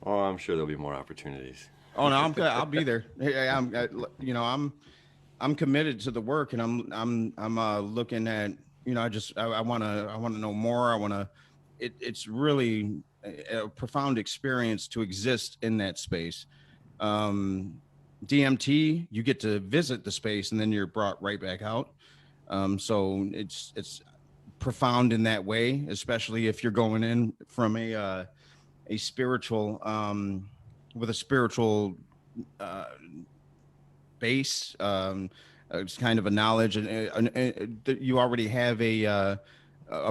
Oh, I'm sure there'll be more opportunities. Oh no, I'll be there. I'm committed to the work, and I'm looking at, I want to know more. It's really a profound experience to exist in that space. DMT, you get to visit the space, and then you're brought right back out. So it's profound in that way, especially if you're going in from a spiritual, with a spiritual base. It's kind of a knowledge, and you already have a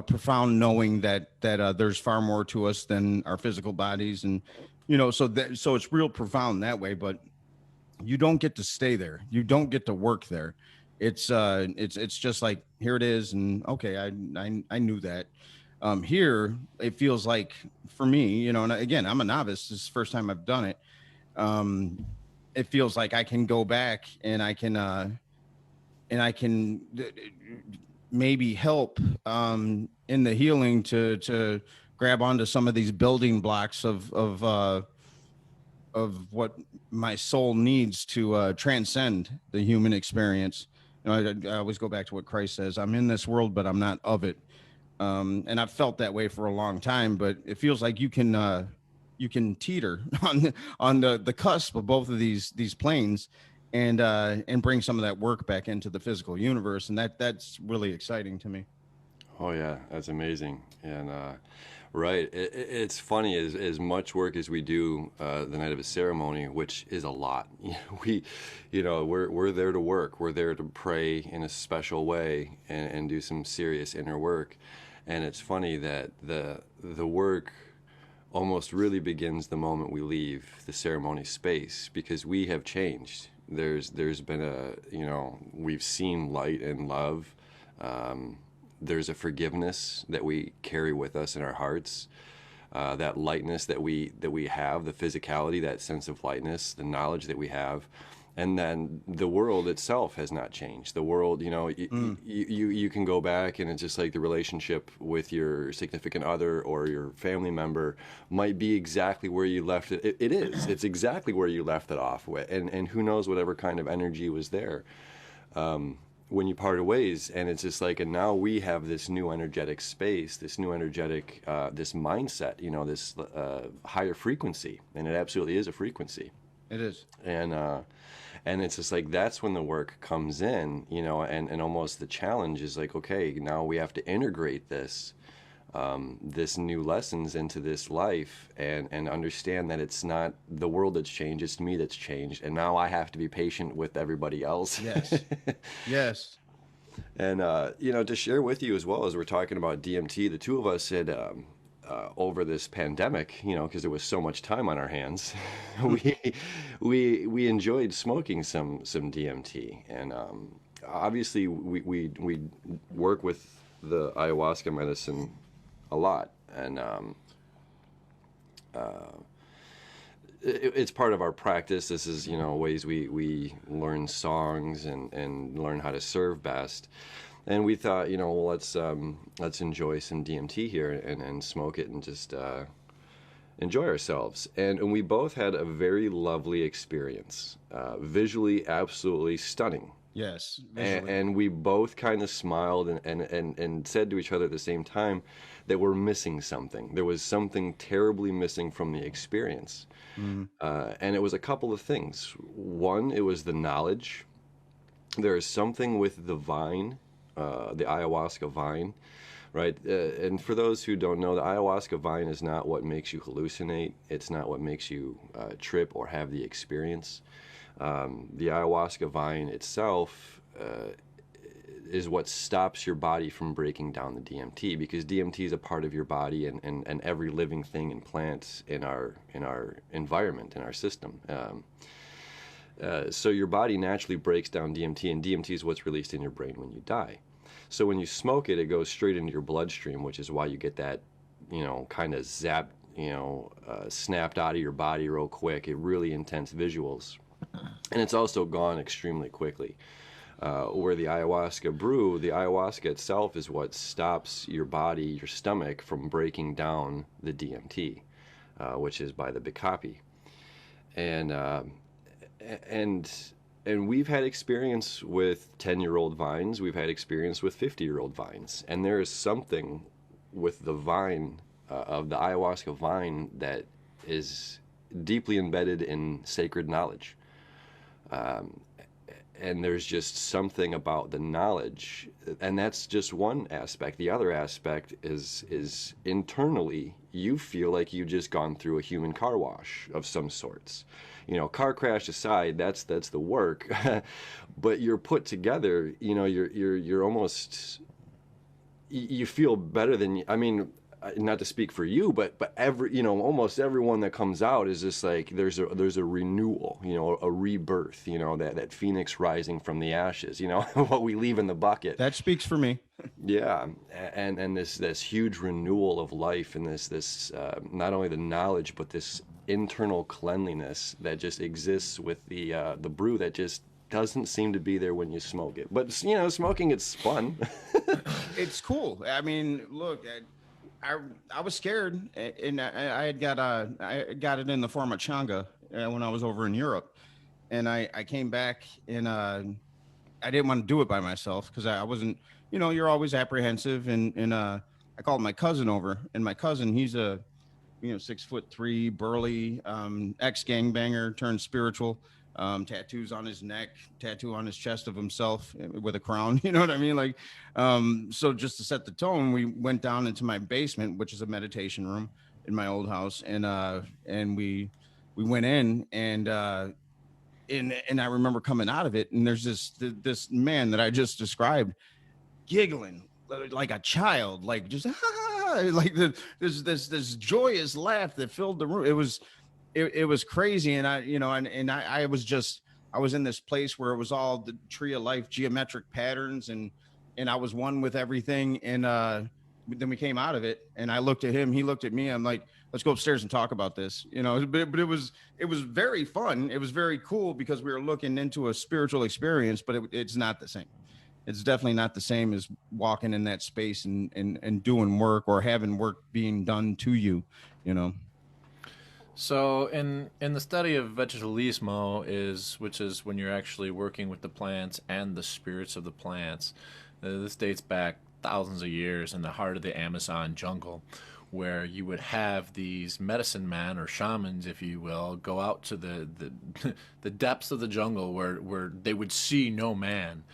profound knowing that there's far more to us than our physical bodies, and so it's real profound that way. But you don't get to stay there. You don't get to work there. It's just like, here it is, and okay, I knew that. Here, it feels like, for me, and again, I'm a novice. This is the first time I've done it. It feels like I can go back, and I can maybe help in the healing to grab onto some of these building blocks of what my soul needs to transcend the human experience. I always go back to what Christ says: I'm in this world, but I'm not of it. And I've felt that way for a long time, but it feels like you can teeter on the cusp of both of these planes, and bring some of that work back into the physical universe, and that's really exciting to me. Oh yeah, that's amazing. And right, it's funny as much work as we do the night of a ceremony, which is a lot. We, we're there to work. We're there to pray in a special way and do some serious inner work. And it's funny that the work almost really begins the moment we leave the ceremony space, because we have changed. There's been we've seen light and love. There's a forgiveness that we carry with us in our hearts, that lightness that we have, the physicality, that sense of lightness, the knowledge that we have. And then the world itself has not changed. The world, you can go back, and it's just like the relationship with your significant other or your family member might be exactly where you left it. It is. It's exactly where you left it off with. And who knows whatever kind of energy was there when you parted ways. And it's just like, and now we have this new energetic space, this new energetic, this mindset, this higher frequency. And it absolutely is a frequency. It is. And it's just like, that's when the work comes in, and almost the challenge is like, okay, now we have to integrate this new lessons into this life, and understand that it's not the world that's changed, it's me that's changed, and now I have to be patient with everybody else. Yes. Yes. And to share with you as well, as we're talking about DMT, the two of us had over this pandemic, because there was so much time on our hands, we enjoyed smoking some DMT, and obviously we work with the ayahuasca medicine a lot, and it's part of our practice. This is ways we learn songs and learn how to serve best. And we thought, well, let's enjoy some DMT here and smoke it and just enjoy ourselves. And we both had a very lovely experience, visually absolutely stunning. Yes. And we both kind of smiled and said to each other at the same time that we're missing something. There was something terribly missing from the experience. Mm-hmm. And it was a couple of things. One, it was the knowledge. There is something with the vine, the ayahuasca vine, right? And for those who don't know, the ayahuasca vine is not what makes you hallucinate. It's not what makes you trip or have the experience. The ayahuasca vine itself is what stops your body from breaking down the DMT, because DMT is a part of your body and every living thing and plant in our environment, in our system. So your body naturally breaks down DMT, and DMT is what's released in your brain when you die. So when you smoke it, it goes straight into your bloodstream, which is why you get that, kind of zap, snapped out of your body real quick. It really intense visuals. And it's also gone extremely quickly. Where the ayahuasca brew, the ayahuasca itself is what stops your body, your stomach, from breaking down the DMT, which is by the big copy. And we've had experience with 10-year-old vines. We've had experience with 50-year-old vines. And there is something with the vine, of the ayahuasca vine, that is deeply embedded in sacred knowledge. And there's just something about the knowledge, and that's just one aspect. The other aspect is internally, you feel like you've just gone through a human car wash of some sorts. Car crash aside, that's the work, but you're put together. You're almost, you feel better than, I mean, not to speak for you, but every, almost everyone that comes out is just like, there's a renewal, a rebirth, that phoenix rising from the ashes, what we leave in the bucket. That speaks for me. Yeah. And this huge renewal of life, and this not only the knowledge, but this internal cleanliness that just exists with the brew that just doesn't seem to be there when you smoke it. But, smoking, it's fun. It's cool. I mean, look, I was scared, and I got it in the form of changa when I was over in Europe, and I came back, and I didn't want to do it by myself because I wasn't, you're always apprehensive, and I called my cousin over, and my cousin, he's a 6'3", burly, ex gangbanger turned spiritual, tattoos on his neck, tattoo on his chest of himself with a crown. You know what I mean? Like, so just to set the tone, we went down into my basement, which is a meditation room in my old house, and we went in, and I remember coming out of it, and there's this man that I just described giggling like a child, like just like this joyous laugh that filled the room. It was crazy, and I was just, I was in this place where it was all the tree of life, geometric patterns, and I was one with everything. And then we came out of it, and I looked at him, he looked at me. I'm like, let's go upstairs and talk about this, but it was very fun. It was very cool because we were looking into a spiritual experience, but it's not the same. It's definitely not the same as walking in that space and doing work or having work being done to you, you know. So in the study of vegetalismo, which is when you're actually working with the plants and the spirits of the plants, this dates back thousands of years in the heart of the Amazon jungle, where you would have these medicine men or shamans, if you will, go out to the the depths of the jungle where they would see no man,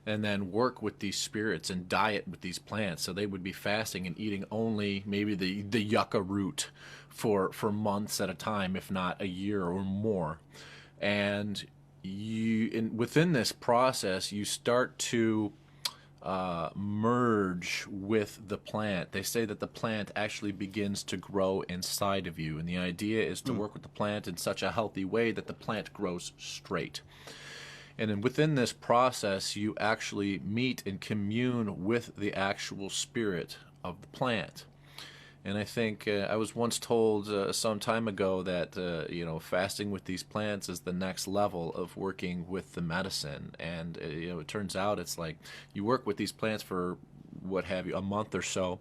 and then work with these spirits and diet with these plants. So they would be fasting and eating only maybe the yucca root for months at a time, if not a year or more. And within this process, you start to merge with the plant. They say that the plant actually begins to grow inside of you, and the idea is to work with the plant in such a healthy way that the plant grows straight. And then within this process, you actually meet and commune with the actual spirit of the plant. And I think I was once told some time ago that fasting with these plants is the next level of working with the medicine. And it turns out it's like you work with these plants for what have you, a month or so,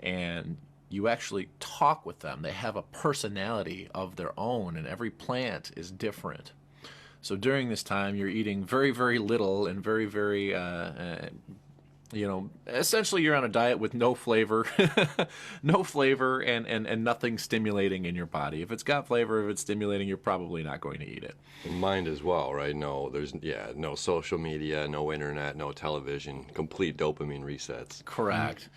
and you actually talk with them. They have a personality of their own, and every plant is different. So during this time, you're eating very, very little and very, very essentially you're on a diet with no flavor, no flavor, and nothing stimulating in your body. If it's got flavor, if it's stimulating, you're probably not going to eat it. Mind as well, right? No, no social media, no internet, no television, complete dopamine resets. Correct.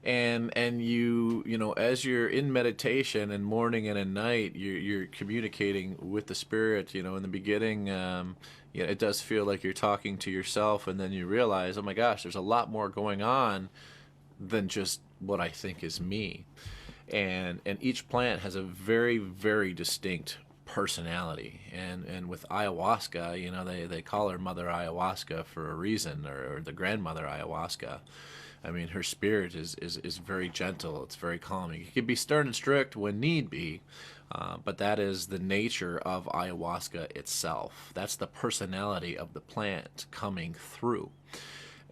And you as you're in meditation and morning and at night, you're communicating with the spirit. In the beginning, it does feel like you're talking to yourself, and then you realize, oh my gosh, there's a lot more going on than just what I think is me. And each plant has a very, very distinct personality. And with ayahuasca, they call her Mother Ayahuasca for a reason, or the grandmother ayahuasca. I mean, her spirit is very gentle. It's very calming. It can be stern and strict when need be, but that is the nature of ayahuasca itself. That's the personality of the plant coming through.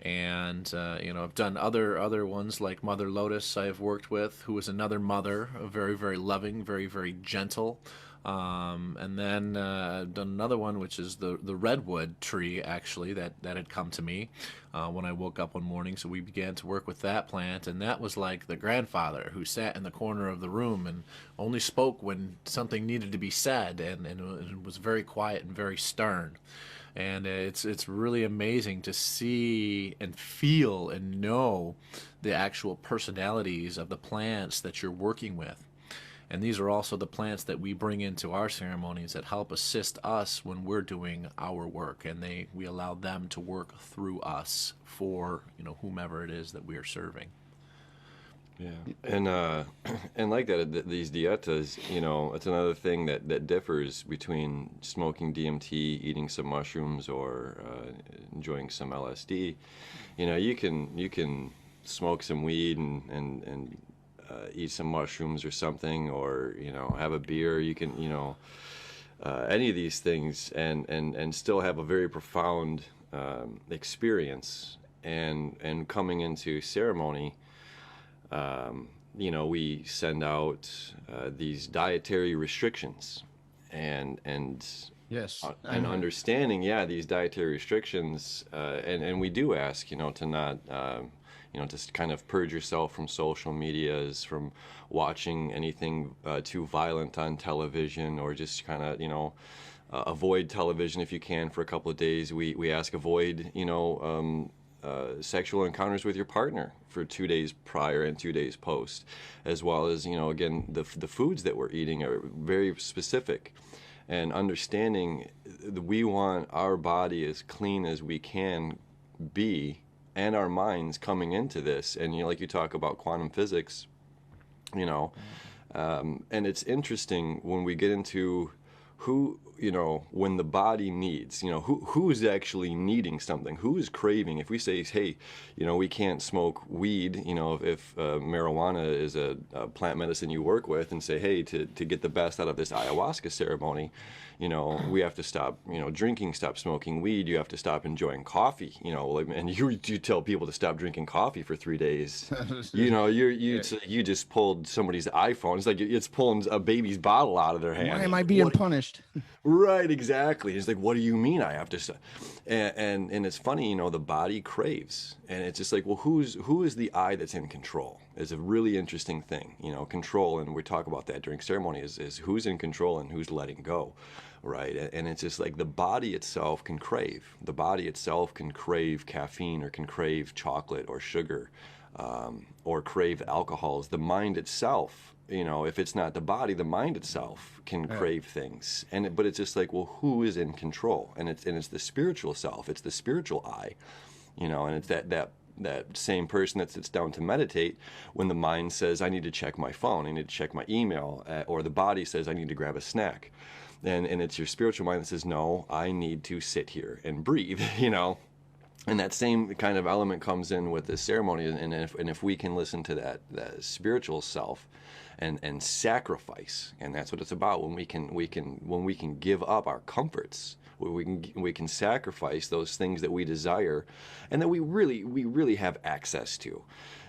And I've done other ones like Mother Lotus. I've worked with, who is another mother, very, very loving, very, very gentle. And then I've done another one, which is the redwood tree, actually, that had come to me when I woke up one morning. So we began to work with that plant, and that was like the grandfather who sat in the corner of the room and only spoke when something needed to be said, and it was very quiet and very stern. And it's really amazing to see and feel and know the actual personalities of the plants that you're working with. And these are also the plants that we bring into our ceremonies that help assist us when we're doing our work, and we allow them to work through us for whomever it is that we are serving. Yeah, and like that, these dietas, it's another thing that differs between smoking DMT, eating some mushrooms, or enjoying some LSD. You can smoke some weed and eat some mushrooms or something, or have a beer. You can any of these things and still have a very profound experience. And coming into ceremony, we send out these dietary restrictions, and Yes, and understanding these dietary restrictions, and we do ask to not just kind of purge yourself from social medias, from watching anything too violent on television, or just kind of avoid television if you can for a couple of days. We ask avoid, sexual encounters with your partner for 2 days prior and 2 days post, as well as, again, the foods that we're eating are very specific. And understanding we want our body as clean as we can be, and our minds coming into this. And like you talk about quantum physics, and it's interesting when we get into who, when the body needs, who is actually needing something, who is craving. If we say, hey, we can't smoke weed, if marijuana is a plant medicine you work with, and say, hey, to get the best out of this ayahuasca ceremony, we have to stop, drinking, stop smoking weed. You have to stop enjoying coffee, and you tell people to stop drinking coffee for 3 days. You just pulled somebody's iPhone. It's like it's pulling a baby's bottle out of their hand. Why am I being punished? Right, exactly. It's like, what do you mean I have to stop? And it's funny, the body craves, and it's just like, well, who is the I that's in control? Is a really interesting thing, control, and we talk about that during ceremony is who's in control and who's letting go, right? And it's just like the body itself can crave. The body itself can crave caffeine or can crave chocolate or sugar, or crave alcohols. The mind itself, if it's not the body, the mind itself can crave things. But it's just like, well, who is in control? And it's the spiritual self. It's the spiritual I, and it's that same person that sits down to meditate when the mind says, I need to check my phone, I need to check my email, or the body says, I need to grab a snack. And it's your spiritual mind that says, no, I need to sit here and breathe, And that same kind of element comes in with this ceremony, and if we can listen to that spiritual self, and sacrifice, and that's what it's about. When we can give up our comforts, we can sacrifice those things that we desire, and that we really have access to.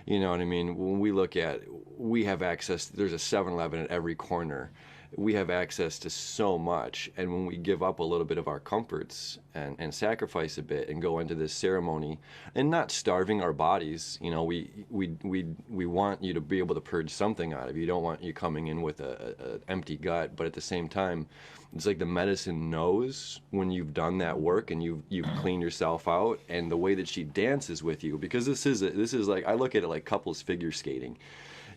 You know what I mean? When we look at, we have access. There's a 7-Eleven at every corner. We have access to so much, and when we give up a little bit of our comforts and sacrifice a bit and go into this ceremony, and not starving our bodies, we want you to be able to purge something out of you. You don't want you coming in with a empty gut, but at the same time, it's like the medicine knows when you've done that work and you've cleaned yourself out, and the way that she dances with you, because this is like, I look at it like couples figure skating.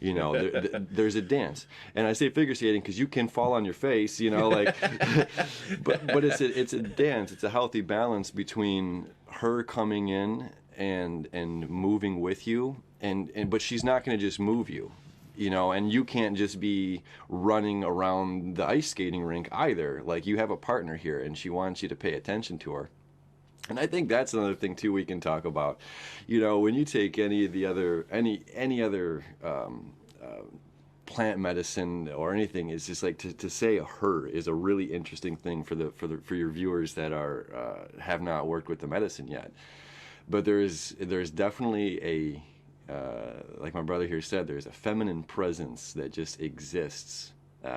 There's a dance, and I say figure skating because you can fall on your face, but it's a dance. It's a healthy balance between her coming in and moving with you, but she's not going to just move you, and you can't just be running around the ice skating rink either. Like, you have a partner here, and she wants you to pay attention to her. And I think that's another thing too we can talk about. When you take any of the other any other plant medicine or anything, is just like to say a her is a really interesting thing for your viewers that have not worked with the medicine yet. But there's definitely a like my brother here said, there's a feminine presence that just exists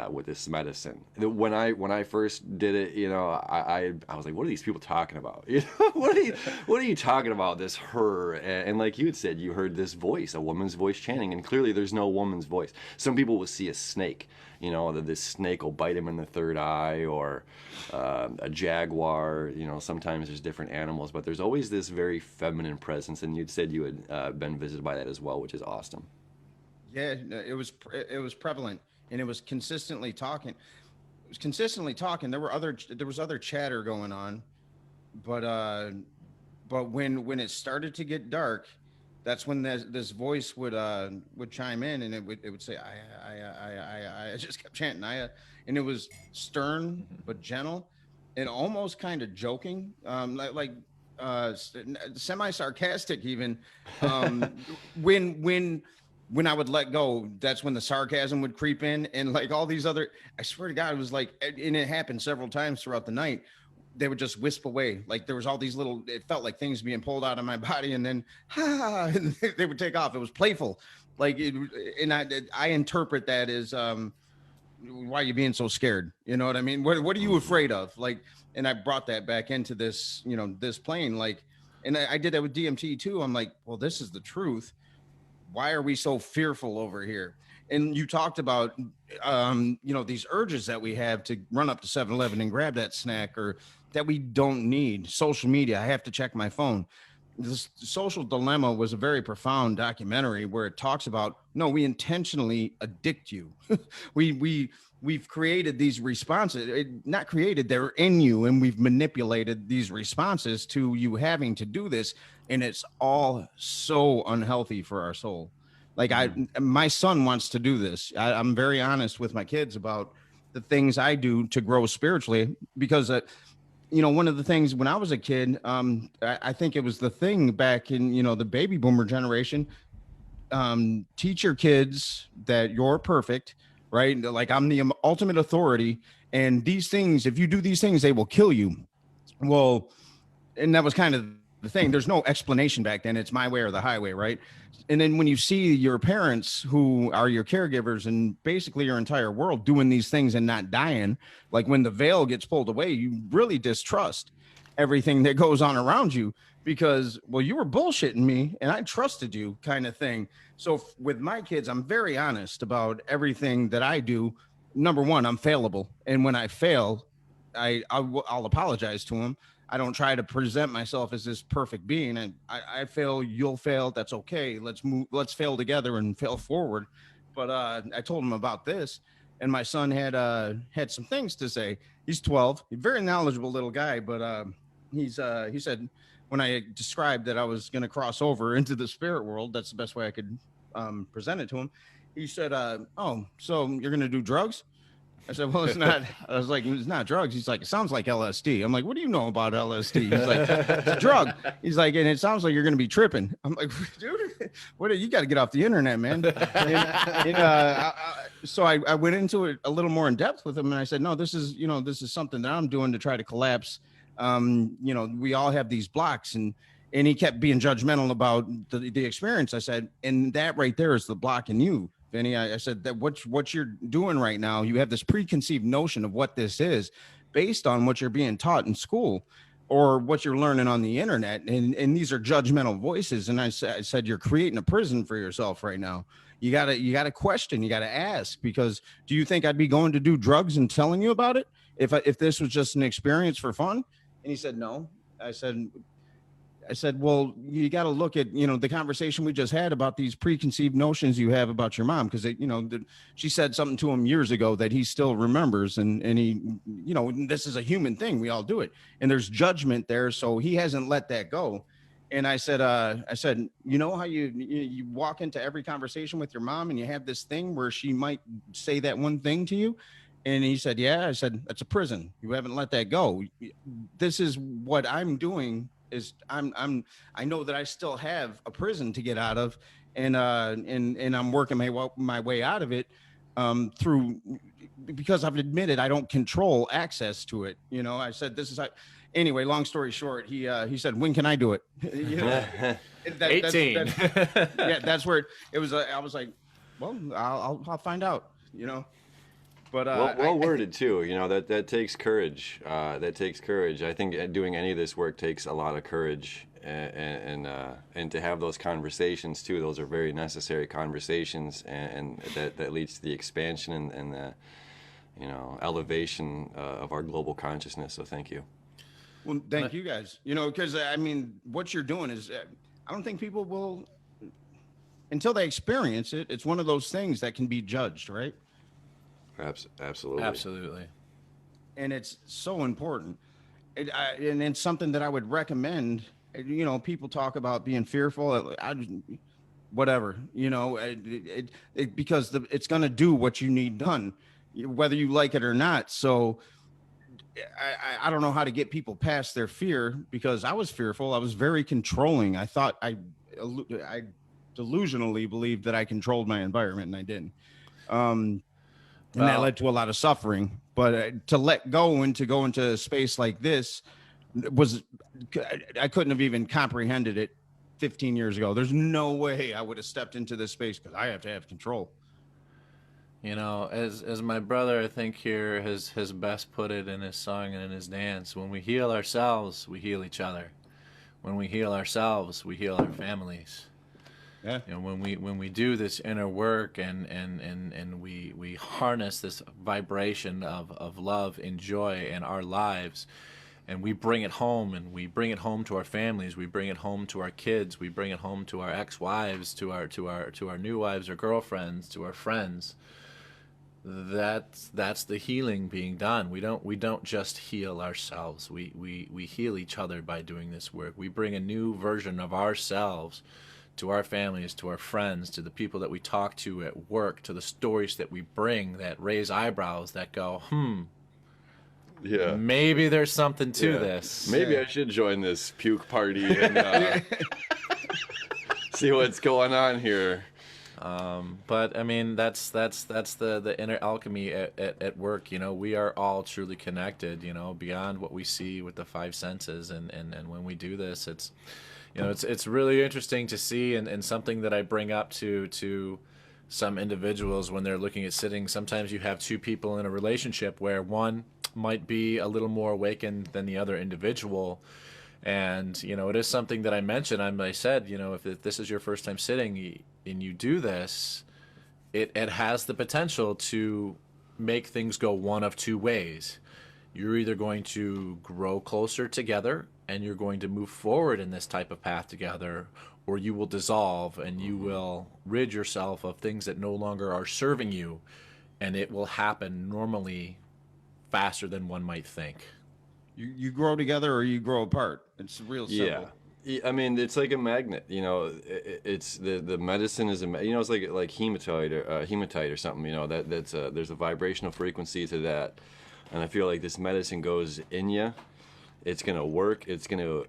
with this medicine. When I first did it, I was like, what are these people talking about? What are you talking about, this her? And like you had said, you heard this voice, a woman's voice chanting, and clearly there's no woman's voice. Some people will see a snake, that this snake will bite him in the third eye, or a jaguar. Sometimes there's different animals, but there's always this very feminine presence. And you'd said you had been visited by that as well, which is awesome. Yeah, it was prevalent. And it was consistently talking. There was other chatter going on, but when it started to get dark, that's when this voice would chime in, and it would say I just kept chanting and it was stern but gentle, and almost kind of joking, like semi-sarcastic even. When I would let go, that's when the sarcasm would creep in, and like all these other, I swear to God, it was like, and it happened several times throughout the night. They would just wisp away. Like there was all these little, it felt like things being pulled out of my body, and then, and they would take off. It was playful. And I interpret that as, why are you being so scared? You know what I mean? What are you afraid of? Like, and I brought that back into this, this plane, like, and I did that with DMT too. I'm like, well, this is the truth. why are we so fearful over here? And you talked about, these urges that we have to run up to 7-Eleven and grab that snack, or that we don't need. Social media, I have to check my phone. This Social Dilemma was a very profound documentary where it talks about, no, we intentionally addict you. We've created these responses, not created, they're in you, and we've manipulated these responses to you having to do this, and it's all so unhealthy for our soul. Like, my son wants to do this. I'm very honest with my kids about the things I do to grow spiritually, because one of the things when I was a kid, I think it was the thing back in, the baby boomer generation, teach your kids that you're perfect, right? Like, I'm the ultimate authority, and these things, if you do these things, they will kill you. Well, and that was kind of the thing. There's no explanation back then. It's my way or the highway, right? And then when you see your parents, who are your caregivers and basically your entire world, doing these things and not dying, like when the veil gets pulled away, you really distrust everything that goes on around you, because, well, you were bullshitting me and I trusted you, kind of thing. So with my kids, I'm very honest about everything that I do. Number one, I'm failable. And when I fail, I'll apologize to them. I don't try to present myself as this perfect being. And I fail, you'll fail. That's okay. Let's fail together and fail forward. But I told him about this, and my son had some things to say. He's 12, a very knowledgeable little guy, but he said, when I described that I was going to cross over into the spirit world, that's the best way I could present it to him. He said, "Oh, so you're going to do drugs?" I said, "Well, it's not." I was like, "It's not drugs." He's like, "It sounds like LSD." I'm like, "What do you know about LSD?" He's like, "It's a drug." He's like, "And it sounds like you're going to be tripping." I'm like, "Dude, you got to get off the internet, man." So I went into it a little more in depth with him, and I said, "No, this is something that I'm doing to try to collapse. We all have these blocks." And he kept being judgmental about the experience. I said, "And that right there is the block in you, Vinny." I said that what you're doing right now, you have this preconceived notion of what this is based on what you're being taught in school or what you're learning on the internet. And these are judgmental voices. And I said, you're creating a prison for yourself right now. You gotta question, you gotta ask, because do you think I'd be going to do drugs and telling you about it if this was just an experience for fun? And he said, no. I said, well, you got to look at, the conversation we just had about these preconceived notions you have about your mom. Because, she said something to him years ago that he still remembers. And he, this is a human thing. We all do it. And there's judgment there. So he hasn't let that go. And I said, you know how you walk into every conversation with your mom and you have this thing where she might say that one thing to you? And he said, yeah. I said, that's a prison. You haven't let that go. This is what I'm doing. Is I know that I still have a prison to get out of, and I'm working my way out of it through, because I've admitted I don't control access to it. I said, anyway, long story short, he said, when can I do it? 18. That's where it was. I was like, well, I'll find out, But well worded too. That takes courage. That takes courage. I think doing any of this work takes a lot of courage, and to have those conversations too. Those are very necessary conversations, and that leads to the expansion and the elevation of our global consciousness. So thank you. Well, thank you guys. Because what you're doing is, I don't think people will, until they experience it. It's one of those things that can be judged, right? Absolutely. And it's so important. And it's something that I would recommend. People talk about being fearful. Whatever, because it's going to do what you need done, whether you like it or not. So I don't know how to get people past their fear, because I was fearful. I was very controlling. I thought I delusionally believed that I controlled my environment, and I didn't. And that led to a lot of suffering. But to let go and to go into a space like this I couldn't have even comprehended it 15 years ago. There's no way I would have stepped into this space, because I have to have control. As my brother, I think here has best put it in his song and in his dance, when we heal ourselves, we heal each other. When we heal ourselves, we heal our families. Yeah. You know, when we do this inner work and we harness this vibration of love and joy in our lives, and we bring it home, and we bring it home to our families, we bring it home to our kids, we bring it home to our ex-wives, to our new wives or girlfriends, to our friends. That's the healing being done. We don't just heal ourselves. We heal each other by doing this work. We bring a new version of ourselves to our families, to our friends, to the people that we talk to at work, to the stories that we bring that raise eyebrows, that go, Yeah. maybe there's something to Yeah. this. Maybe I should join this puke party and see what's going on here. But I mean, that's the inner alchemy at work. You know, we are all truly connected, you know, beyond what we see with the five senses. And when we do this, it's, you know, it's really interesting to see, and something that I bring up to some individuals when they're looking at sitting. Sometimes you have two people in a relationship where one might be a little more awakened than the other individual. And, you know, it is something that I mentioned. I said, you know, if this is your first time sitting and you do this, it has the potential to make things go one of two ways. You're either going to grow closer together and you're going to move forward in this type of path together, or you will dissolve and you will rid yourself of things that no longer are serving you, and it will happen normally faster than one might think. You grow together or you grow apart. It's real simple. Yeah. I mean, it's like a magnet, you know. It's the medicine is you know, it's like hematite or something, you know. That's there's a vibrational frequency to that, and I feel like this medicine goes in you. It's gonna work. It's gonna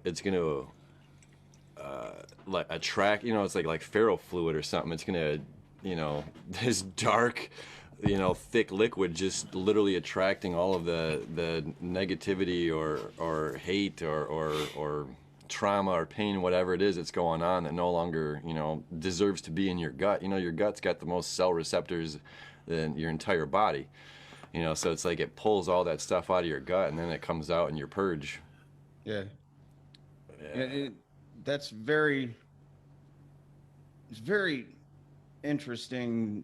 like attract, you know. It's like ferro fluid or something. It's gonna, you know, this dark, you know, thick liquid just literally attracting all of the negativity or hate or trauma or pain, whatever it is that's going on that no longer, you know, deserves to be in your gut. You know, your gut's got the most cell receptors than your entire body. You know, so it's like it pulls all that stuff out of your gut, and then it comes out in your purge. Yeah. Yeah. It's very interesting.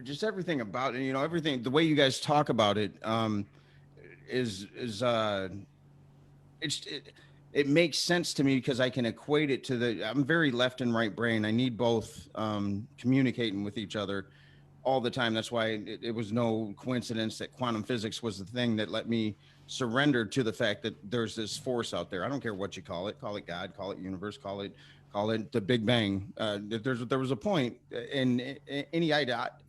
Just everything about it, you know, everything, the way you guys talk about it, it makes sense to me because I can equate it to I'm very left and right brain. I need both communicating with each other all the time. That's why it was no coincidence that quantum physics was the thing that let me surrender to the fact that there's this force out there. I don't care what you call it God, call it universe, call it the Big Bang. There was a point in any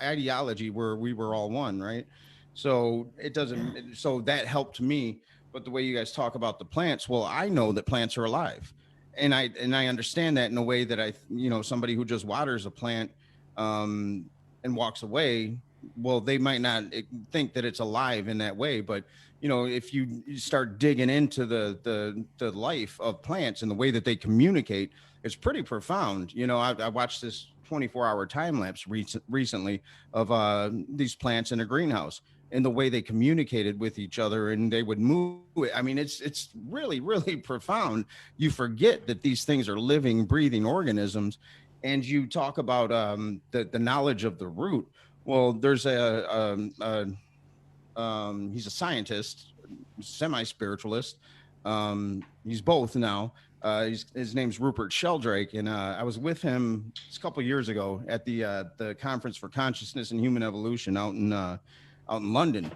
ideology where we were all one, right? So it doesn't. So that helped me. But the way you guys talk about the plants, well, I know that plants are alive, and I understand that in a way that somebody who just waters a plant and walks away, well, they might not think that it's alive in that way. But you know, if you start digging into the life of plants and the way that they communicate, it's pretty profound. You know, I watched this 24-hour time lapse recently of these plants in a greenhouse and the way they communicated with each other, and they would move. I mean, it's really, really profound. You forget that these things are living, breathing organisms. And you talk about the knowledge of the root. Well, there's he's a scientist, semi-spiritualist. He's both now. His name's Rupert Sheldrake, and I was with him a couple of years ago at the Conference for Consciousness and Human Evolution out in London.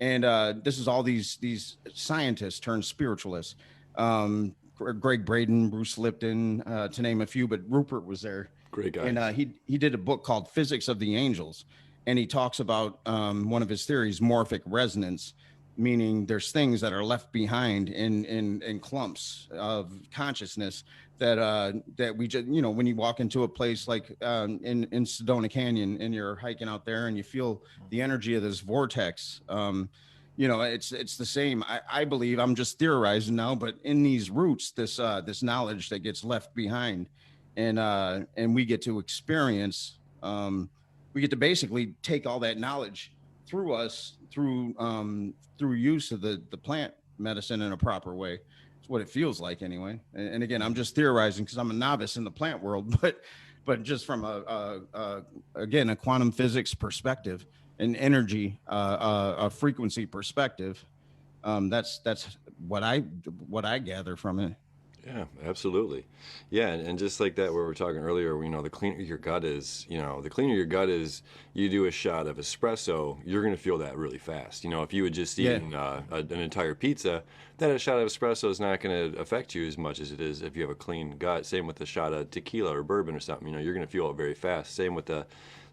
And this is all these scientists turned spiritualists. Greg Braden, Bruce Lipton, to name a few, but Rupert was there. Great guy. And he did a book called Physics of the Angels, and he talks about one of his theories, morphic resonance, meaning there's things that are left behind in clumps of consciousness that we just, you know, when you walk into a place like in Sedona Canyon and you're hiking out there and you feel the energy of this vortex. You know, it's the same. I believe, I'm just theorizing now, but in these roots, this knowledge that gets left behind, and we get to experience, we get to basically take all that knowledge through us, through use of the plant medicine in a proper way. It's what it feels like anyway. And again, I'm just theorizing because I'm a novice in the plant world, but but just from again, a quantum physics perspective, an energy, a frequency perspective. That's what I gather from it. Yeah, absolutely. Yeah, and just like that, where we were talking earlier, the cleaner your gut is, the cleaner your gut is, you do a shot of espresso, you're going to feel that really fast. If you had just Yeah. eaten an entire pizza, then a shot of espresso is not going to affect you as much as it is if you have a clean gut. Same with a shot of tequila or bourbon or something, you're going to feel it very fast. Same with the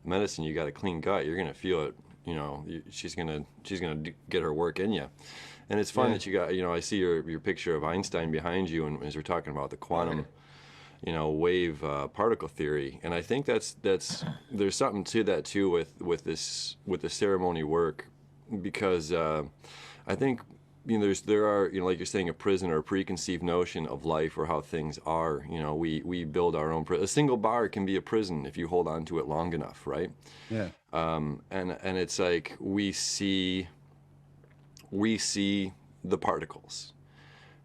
medicine, you got a clean gut, you're going to feel it, she's going to get her work in you. And it's fun Yeah. that you got, I see your picture of Einstein behind you, and as we're talking about the quantum, wave particle theory, and I think that's there's something to that too with the ceremony work, because I think there are, like you're saying, a prison or a preconceived notion of life or how things are. We build our own a single bar can be a prison if you hold on to it long enough, right? Yeah. And it's like we see the particles.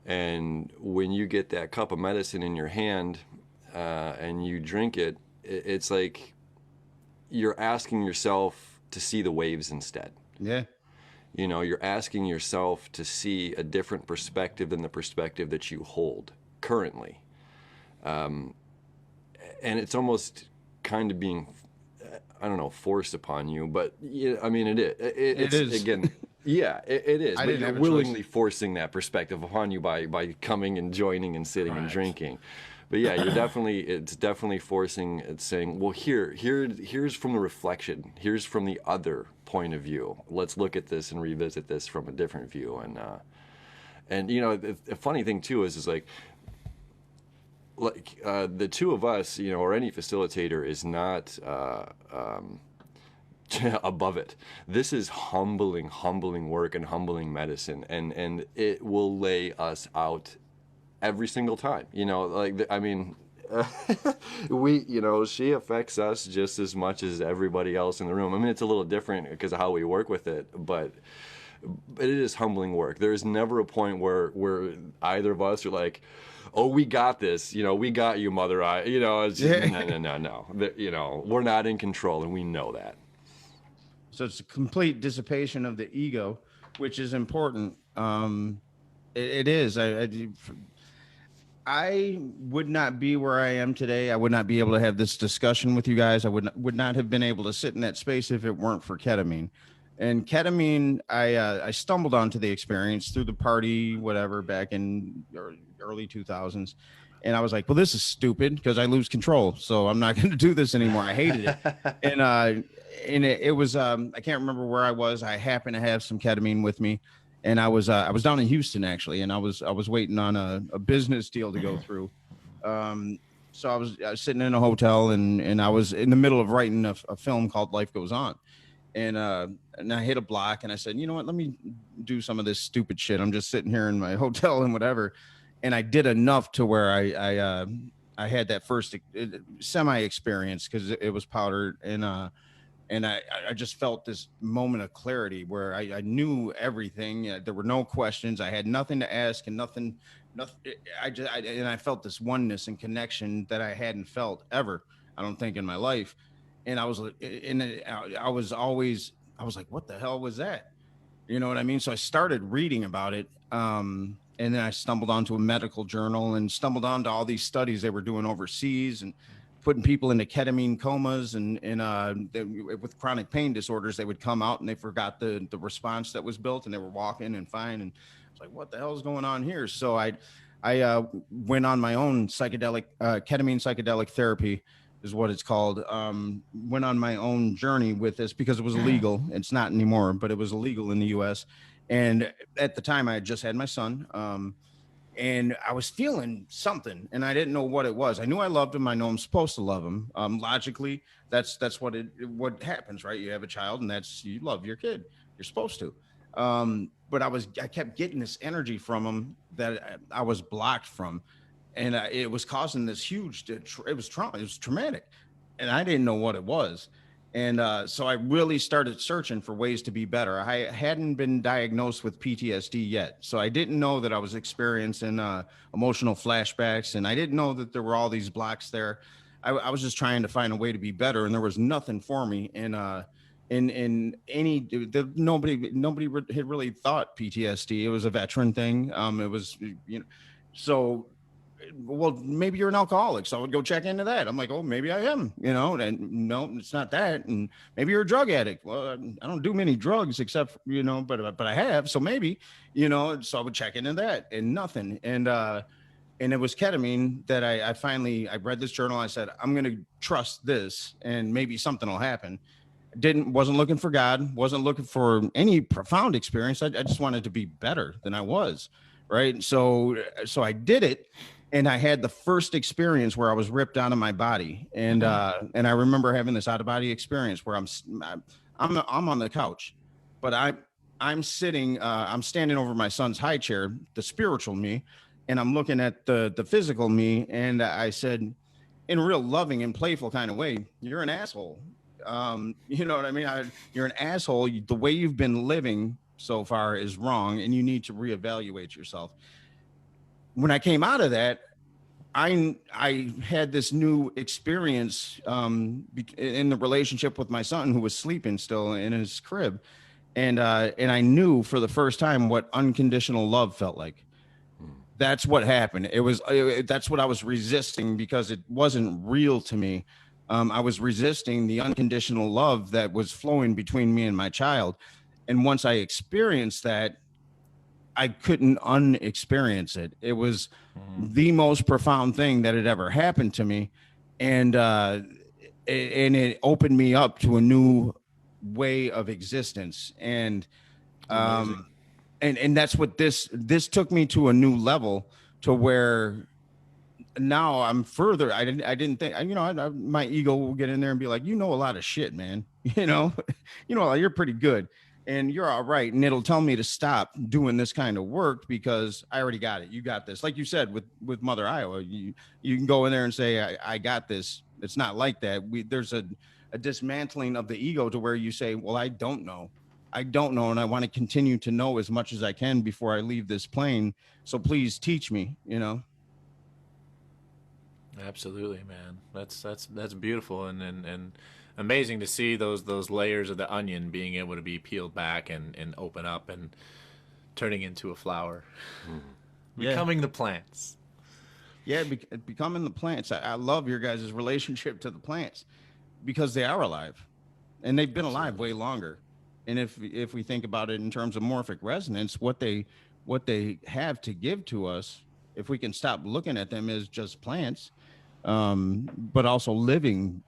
And when you get that cup of medicine in your hand and you drink it, it's like you're asking yourself to see the waves instead. Yeah. You're asking yourself to see a different perspective than the perspective that you hold currently. And it's almost kind of being, I don't know, forced upon you, but yeah, I mean, it is. It is. Again, yeah, it is. But you're willingly forcing that perspective upon you by coming and joining and sitting and drinking. But yeah, it's definitely forcing. It's saying, well, here's from the reflection. Here's from the other point of view. Let's look at this and revisit this from a different view. And the funny thing too is like the two of us, or any facilitator is not above it. This is humbling work and humbling medicine, and it will lay us out every single time. She affects us just as much as everybody else in the room. I mean, it's a little different because of how we work with it, but it is humbling work. There is never a point where either of us are like, oh, we got this, we got you, mother. It's just, no. We're not in control, and we know that. So it's a complete dissipation of the ego, which is important. It is. I would not be where I am today. I would not be able to have this discussion with you guys. I would not have been able to sit in that space if it weren't for ketamine. And ketamine, I stumbled onto the experience through the party, whatever, back in early 2000s. And I was like, well, this is stupid because I lose control. So I'm not going to do this anymore. I hated it. And it was, I can't remember where I was. I happened to have some ketamine with me. And I was down in Houston, actually. And I was waiting on a business deal to go through. So I was sitting in a hotel and I was in the middle of writing a film called Life Goes On. And I hit a block and I said, you know what, let me do some of this stupid shit. I'm just sitting here in my hotel and whatever. And I did enough to where I had that first semi experience because it was powdered. And I just felt this moment of clarity where I knew everything. There were no questions. I had nothing to ask and nothing. And I felt this oneness and connection that I hadn't felt ever, I don't think, in my life. And I was like, I was like, what the hell was that? You know what I mean? So I started reading about it. And then I stumbled onto a medical journal and stumbled onto all these studies they were doing overseas and putting people into ketamine comas and with chronic pain disorders. They would come out and they forgot the response that was built and they were walking and fine. And I was like, what the hell is going on here? So I went on my own ketamine psychedelic therapy is what it's called. Went on my own journey with this because it was illegal. It's not anymore, but it was illegal in the US. And at the time I had just had my son. And I was feeling something and I didn't know what it was. I knew I loved him. I know I'm supposed to love him. Logically, that's what happens, right? You have a child and you love your kid. You're supposed to. But I kept getting this energy from him that I was blocked from. And it was causing this huge, it was trauma. It was traumatic. And I didn't know what it was. And so I really started searching for ways to be better. I hadn't been diagnosed with PTSD yet. So I didn't know that I was experiencing emotional flashbacks. And I didn't know that there were all these blocks there. I was just trying to find a way to be better, and there was nothing for me. And nobody had really thought PTSD. It was a veteran thing. It was, so, well, maybe you're an alcoholic. So I would go check into that. I'm like, oh, maybe I am, and no, it's not that. And maybe you're a drug addict. Well, I don't do many drugs except, but I have. So maybe, so I would check into that and nothing. And it was ketamine that I read this journal. I said, I'm going to trust this and maybe something will happen. Wasn't looking for God, wasn't looking for any profound experience. I just wanted to be better than I was. Right. So I did it. And I had the first experience where I was ripped out of my body. And I remember having this out of body experience where I'm on the couch, but I'm sitting, I'm standing over my son's high chair, the spiritual me, and I'm looking at the physical me. And I said, in a real loving and playful kind of way, you're an asshole. You know what I mean? You're an asshole. The way you've been living so far is wrong, and you need to reevaluate yourself. When I came out of that, I had this new experience in the relationship with my son, who was sleeping still in his crib, and I knew for the first time what unconditional love felt like. That's what happened. That's what I was resisting because it wasn't real to me. I was resisting the unconditional love that was flowing between me and my child. And once I experienced that, I couldn't unexperience it. It was the most profound thing that had ever happened to me. And it opened me up to a new way of existence. And and that's what this took me to a new level, to where now I'm further. I didn't think, my ego will get in there and be like, a lot of shit, man. You're pretty good and you're all right. And it'll tell me to stop doing this kind of work because I already got it. You got this. Like you said, with Mother Iowa, you can go in there and say, I got this. It's not like that. There's a dismantling of the ego to where you say, well, I don't know. And I want to continue to know as much as I can before I leave this plane. So please teach me, Absolutely, man. That's beautiful and amazing to see those layers of the onion being able to be peeled back and open up and turning into a flower, becoming the plants. Yeah, becoming the plants. I love your guys' relationship to the plants because they are alive, and they've been alive way longer. And if we think about it in terms of morphic resonance, what they have to give to us, if we can stop looking at them as just plants, but also living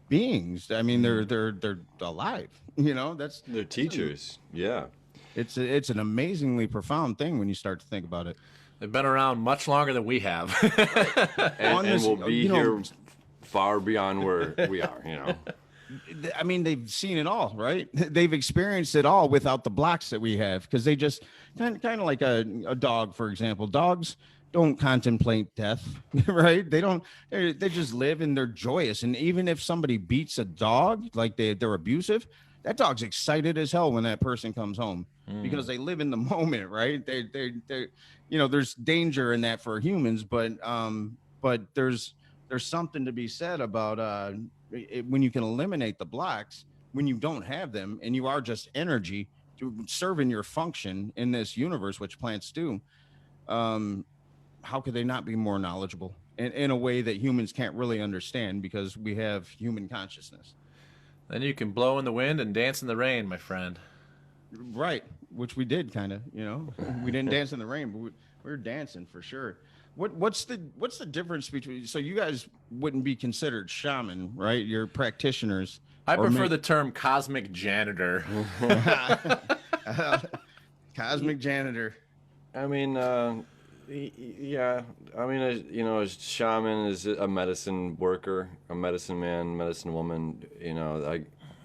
beings. I mean, they're alive. They're teachers. Yeah, it's an amazingly profound thing when you start to think about it. They've been around much longer than we have, and will be here far beyond where we are. I mean, they've seen it all, right? They've experienced it all without the blocks that we have, because they just kind of like a dog, for example. Dogs don't contemplate death, right? They just live and they're joyous. And even if somebody beats a dog, like they're abusive, that dog's excited as hell when that person comes home because they live in the moment, right? There's danger in that for humans, but there's something to be said about when you can eliminate the blocks, when you don't have them and you are just energy to serving your function in this universe, which plants do. How could they not be more knowledgeable in a way that humans can't really understand because we have human consciousness? Then you can blow in the wind and dance in the rain, my friend. Right, which we did kind of. We didn't dance in the rain, but we were dancing for sure. What's the difference between? So you guys wouldn't be considered shaman, right? You're practitioners. I prefer the term cosmic janitor. Cosmic janitor. I mean, yeah. I mean, a shaman is a medicine worker, a medicine man, medicine woman.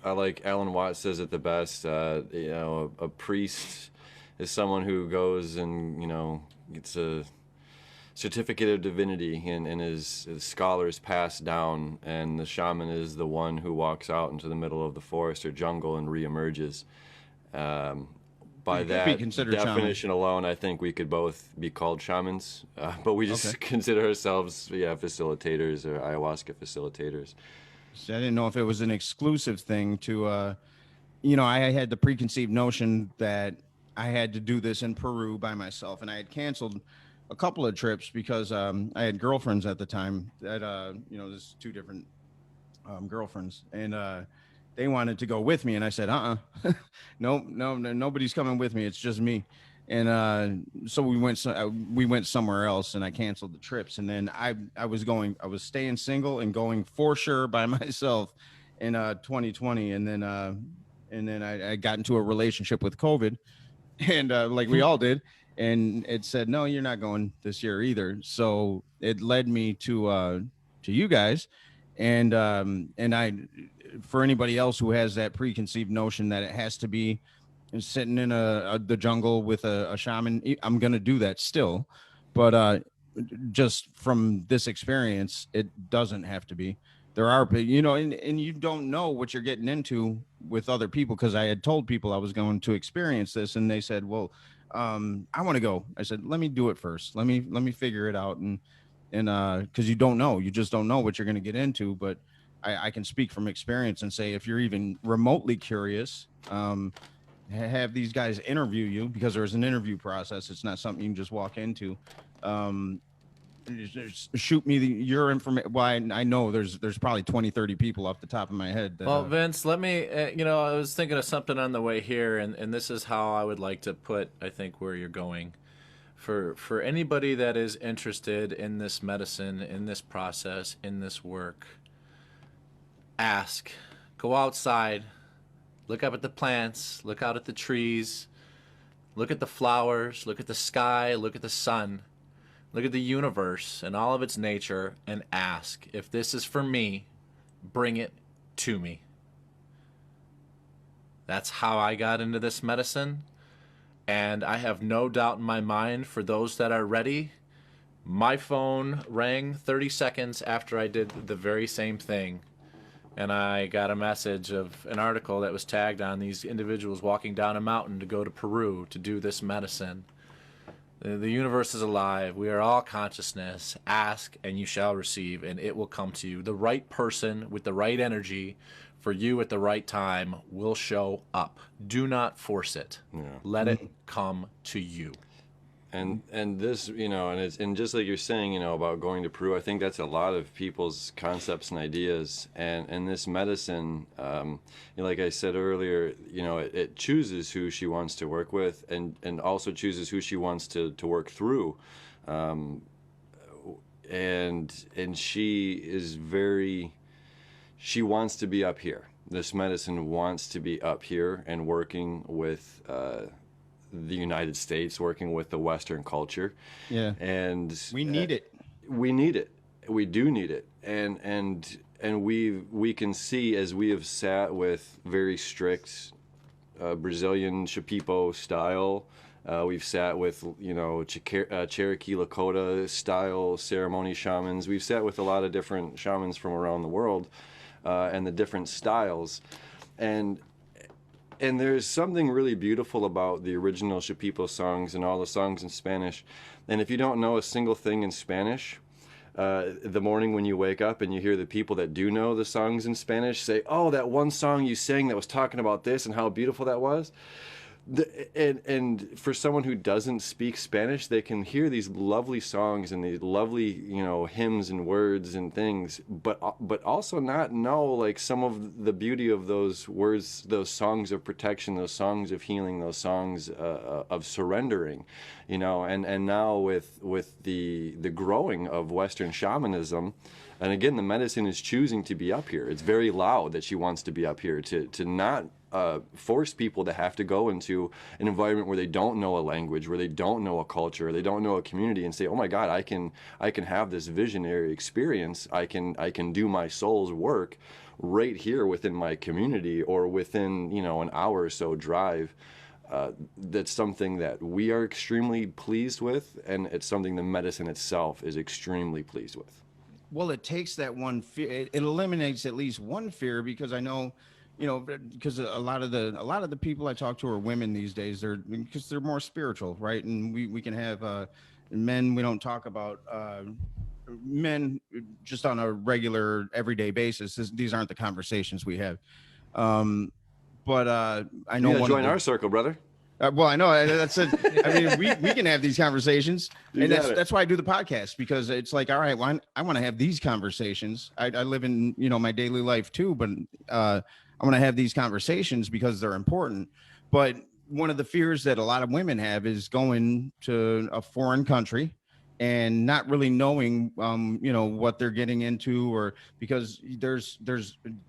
I like Alan Watts says it the best. A priest is someone who goes and gets a certificate of divinity and his scholars passed down, and the shaman is the one who walks out into the middle of the forest or jungle and reemerges. by You could be that considered shaman. definition alone, I think we could both be called shamans, but we just consider ourselves, facilitators or ayahuasca facilitators. So I didn't know if it was an exclusive thing to, I had the preconceived notion that I had to do this in Peru by myself, and I had canceled a couple of trips because I had girlfriends at the time that, there's two different girlfriends, and they wanted to go with me, and I said, no, nobody's coming with me. It's just me. And so we went somewhere else, and I canceled the trips. And then I was staying single and going for sure by myself in 2020. And then I got into a relationship with COVID, and like we all did, and it said, no, you're not going this year either. So it led me to you guys. And I, for anybody else who has that preconceived notion that it has to be sitting in the jungle with a shaman, I'm gonna do that still, but just from this experience, it doesn't have to be. There are, and you don't know what you're getting into with other people, because I had told people I was going to experience this, and they said, well, I want to go. I said, let me do it first. Let me figure it out. And because you just don't know what you're going to get into. But I can speak from experience and say, if you're even remotely curious, have these guys interview you, because there's an interview process. It's not something you can just walk into. Just shoot me your information. Well, I know there's probably 20, 30 people off the top of my head. That, well, Vince, let me, I was thinking of something on the way here, and this is how I would like to put, I think, where you're going. For anybody that is interested in this medicine, in this process, in this work, ask. Go outside. Look up at the plants. Look out at the trees. Look at the flowers. Look at the sky. Look at the sun. Look at the universe and all of its nature, and ask, if this is for me, bring it to me. That's how I got into this medicine. And I have no doubt in my mind, for those that are ready, my phone rang 30 seconds after I did the very same thing. And I got a message of an article that was tagged on these individuals walking down a mountain to go to Peru to do this medicine. The universe is alive. We are all consciousness. Ask and you shall receive, and it will come to you. The right person with the right energy for you at the right time will show up. Do not force it. Yeah. Let it come to you. And this, and just like you're saying, about going to Peru, I think that's a lot of people's concepts and ideas. And this medicine, like I said earlier, it chooses who she wants to work with, and also chooses who she wants to work through. And she is she wants to be up here. This medicine wants to be up here and working with the United States, working with the Western culture. Yeah. And we need it. We need it. We do need it. And we can see, as we have sat with very strict Brazilian Shipibo style, we've sat with, Cherokee Lakota style ceremony shamans. We've sat with a lot of different shamans from around the world, and the different styles. And there's something really beautiful about the original Shipibo songs and all the songs in Spanish. And if you don't know a single thing in Spanish, the morning when you wake up and you hear the people that do know the songs in Spanish say, oh, that one song you sang that was talking about this and how beautiful that was. And for someone who doesn't speak Spanish, they can hear these lovely songs and these lovely, hymns and words and things, but also not know like some of the beauty of those words, those songs of protection, those songs of healing, those songs of surrendering, and now with the growing of Western shamanism. And again, the medicine is choosing to be up here. It's very loud that she wants to be up here, to not force people to have to go into an environment where they don't know a language, where they don't know a culture, they don't know a community, and say, oh my God, I can have this visionary experience. I can do my soul's work right here within my community, or within an hour or so drive. That's something that we are extremely pleased with, and it's something the medicine itself is extremely pleased with. Well, it takes that one fear. It eliminates at least one fear, because I know, you know, because a lot of the people I talk to are women these days. Because they're more spiritual, right? And we can have men. We don't talk about men just on a regular everyday basis. These aren't the conversations we have. Um, but I know You gotta one of join the our circle, brother. well, I know that's it. I mean, we can have these conversations, You and got it. that's why I do the podcast, because it's like, all right, well, I want to have these conversations. I live in, you know, my daily life too, but I want to have these conversations because they're important. But one of the fears that a lot of women have is going to a foreign country and not really knowing, you know, what they're getting into, or because there's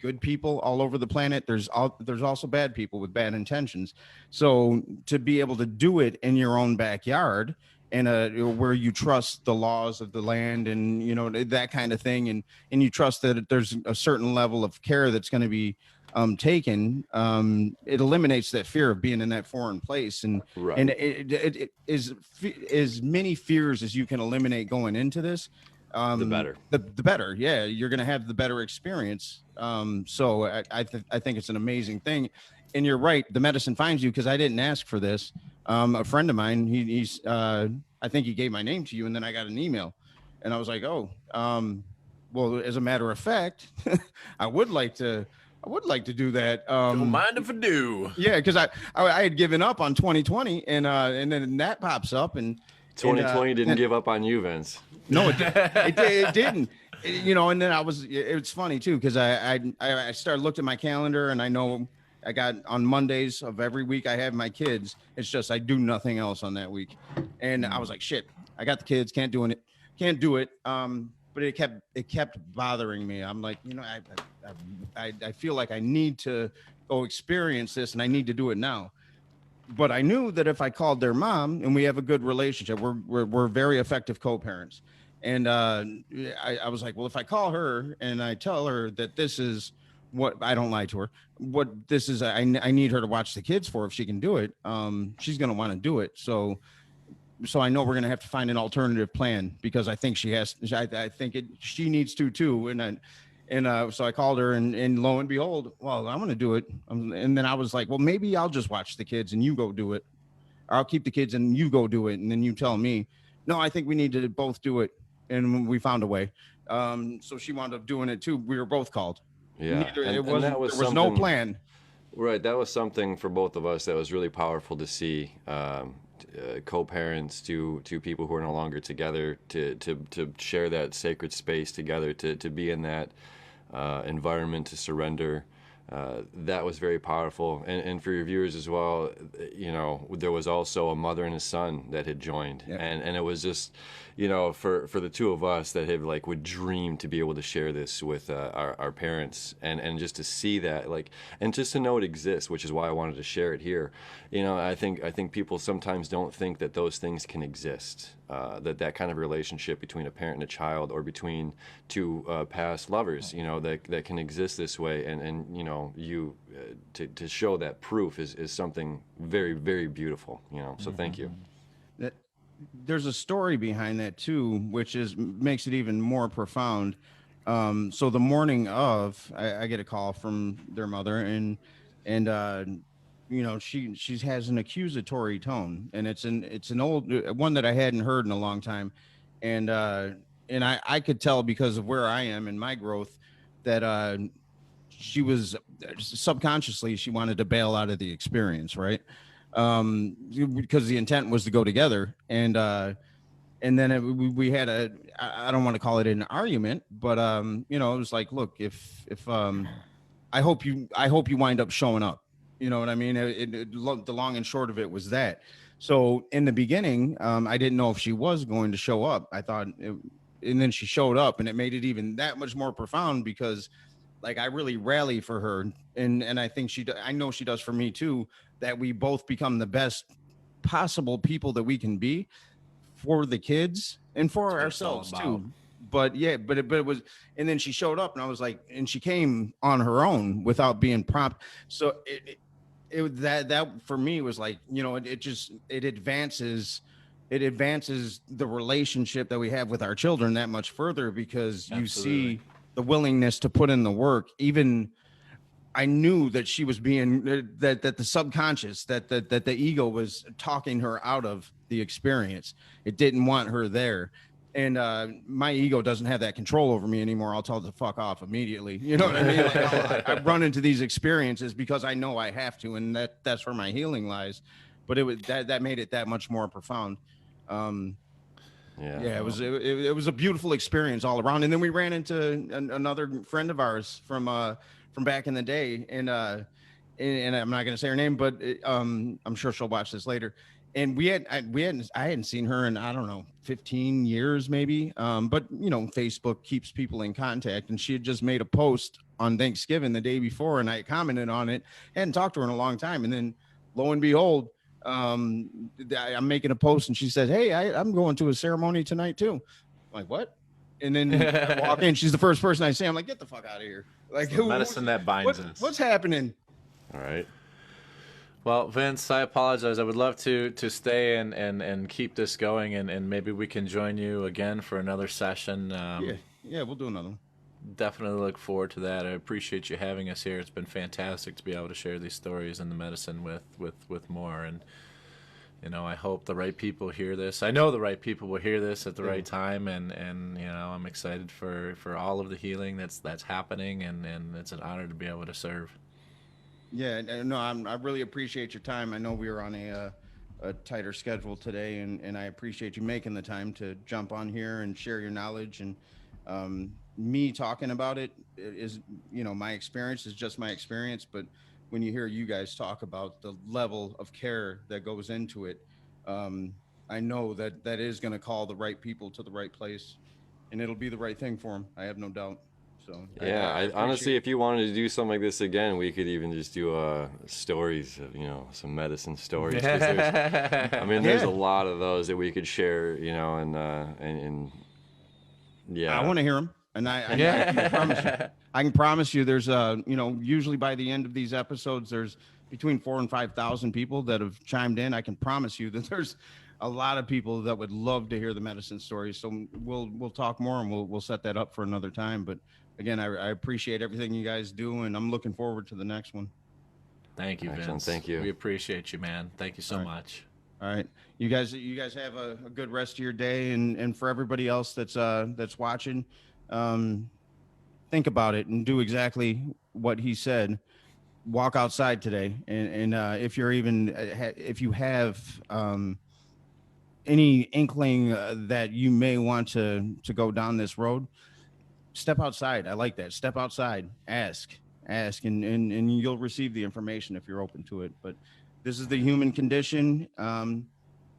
good people all over the planet. There's also bad people with bad intentions. So to be able to do it in your own backyard, and where you trust the laws of the land, and you know, that kind of thing, and you trust that there's a certain level of care that's going to be taken, it eliminates that fear of being in that foreign place. And Right. and it is as many fears as you can eliminate going into this, The better. the better. Yeah, you're going to have the better experience. So I think it's an amazing thing. And you're right, the medicine finds you, because I didn't ask for this. A friend of mine, he's I think he gave my name to you, and then I got an email, and I was like, oh, well, as a matter of fact, I would like to do that. Don't mind if I do. Yeah, because I had given up on 2020, and then that pops up, and 2020 didn't give up on you, Vince. no, it didn't. You know, and then it's funny too, because I started looked at my calendar, and I know I got on Mondays of every week I have my kids. It's just I do nothing else on that week, and I was like, shit, I got the kids, can't do it. But it kept bothering me. I'm like, you know, I feel like I need to go experience this, and I need to do it now. But I knew that if I called their mom, and we have a good relationship, we're very effective co-parents. And I was like, well, if I call her and I tell her that this is what, I don't lie to her, what this is, I need her to watch the kids for, if she can do it, she's going to want to do it. So I know we're going to have to find an alternative plan, because I think she has, I think she needs to too. So I called her, and lo and behold, well, I'm going to do it. And then I was like, well, maybe I'll just watch the kids and you go do it. Or I'll keep the kids and you go do it. And then you tell me, no, I think we need to both do it. And we found a way. So she wound up doing it too. We were both called. Yeah. There was no plan. Right. That was something for both of us that was really powerful to see. Co-parents to people who are no longer together, to share that sacred space together, to be in that environment, to surrender. That was very powerful. And for your viewers as well, you know, there was also a mother and a son that had joined. Yeah. And it was just, you know, for the two of us that have like would dream to be able to share this with our parents, and just to see that, like, and just to know it exists, which is why I wanted to share it here. You know, I think people sometimes don't think that those things can exist, that kind of relationship between a parent and a child, or between two past lovers, you know, that can exist this way. And you know, to show that proof is something very, very beautiful, you know. So thank you. There's a story behind that too, which makes it even more profound. So the morning of, I get a call from their mother, and you know, she has an accusatory tone, and it's an old one that I hadn't heard in a long time, and I could tell, because of where I am in my growth, that she was subconsciously, she wanted to bail out of the experience, right? Because the intent was to go together, and then we had I don't want to call it an argument, but you know, it was like, look, if I hope you wind up showing up. You know what I mean? The long and short of it was that. So in the beginning, I didn't know if she was going to show up. I thought, and then she showed up, and it made it even that much more profound, because like I really rally for her, and I think I know she does for me too, that we both become the best possible people that we can be for the kids and for ourselves too. But yeah, but it was, and then she showed up, and I was like, and she came on her own without being prompted. So that for me was like, you know, it advances the relationship that we have with our children that much further, because you see the willingness to put in the work, even I knew that she was being that the subconscious, that the ego was talking her out of the experience. It didn't want her there. And my ego doesn't have that control over me anymore. I'll tell it to fuck off immediately. You know what I mean? Like, I run into these experiences because I know I have to, and that's where my healing lies. But it was that made it that much more profound. Yeah, it was a beautiful experience all around. And then we ran into another friend of ours from back in the day, and I'm not going to say her name, but I'm sure she'll watch this later. And I hadn't seen her in, I don't know, 15 years maybe. But you know, Facebook keeps people in contact, and she had just made a post on Thanksgiving the day before, and I commented on it. Hadn't talked to her in a long time, and then lo and behold, I'm making a post, and she says, "Hey, I'm going to a ceremony tonight too." I'm like, what? And then I walk in, she's the first person I see. I'm like, get the fuck out of here! Like, the medicine that binds us. What's happening? All right. Well, Vince, I apologize. I would love to stay and keep this going, and maybe we can join you again for another session. Yeah, we'll do another one. Definitely look forward to that. I appreciate you having us here. It's been fantastic to be able to share these stories and the medicine with more. And you know, I hope the right people hear this. I know the right people will hear this at the right time, and you know, I'm excited for all of the healing that's happening, and it's an honor to be able to serve. Yeah, no, I really appreciate your time. I know we were on a tighter schedule today, and I appreciate you making the time to jump on here and share your knowledge. And me talking about it is, you know, my experience is just my experience. But when you hear you guys talk about the level of care that goes into it, I know that is going to call the right people to the right place, and it'll be the right thing for them. I have no doubt. So yeah, I honestly, if you wanted to do something like this again, we could even just do stories, you know, some medicine stories. 'Cause there's a lot of those that we could share, you know, and yeah. I want to hear them, and I can promise you. I can promise you, there's you know, usually by the end of these episodes, there's between 4,000 and 5,000 people that have chimed in. I can promise you that there's a lot of people that would love to hear the medicine stories. So we'll talk more, and we'll set that up for another time. But again, I appreciate everything you guys do, and I'm looking forward to the next one. Thank you, Excellent. Vince. Thank you. We appreciate you, man. Thank you so much. All right, you guys have a good rest of your day, and for everybody else that's watching, think about it and do exactly what he said. Walk outside today, and if you have any inkling that you may want to go down this road, step outside. I like that. Step outside, ask, and you'll receive the information if you're open to it. But this is the human condition.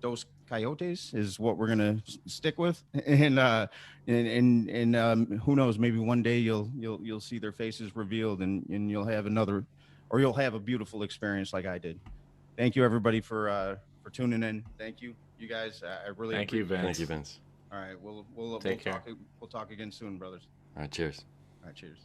Those coyotes is what we're gonna stick with, and who knows? Maybe one day you'll see their faces revealed, and you'll have you'll have a beautiful experience like I did. Thank you, everybody, for tuning in. Thank you, you guys. I really thank you, Vince. Thank you, Vince. All right, we'll take care. We'll talk again soon, brothers. All right, cheers. All right, cheers.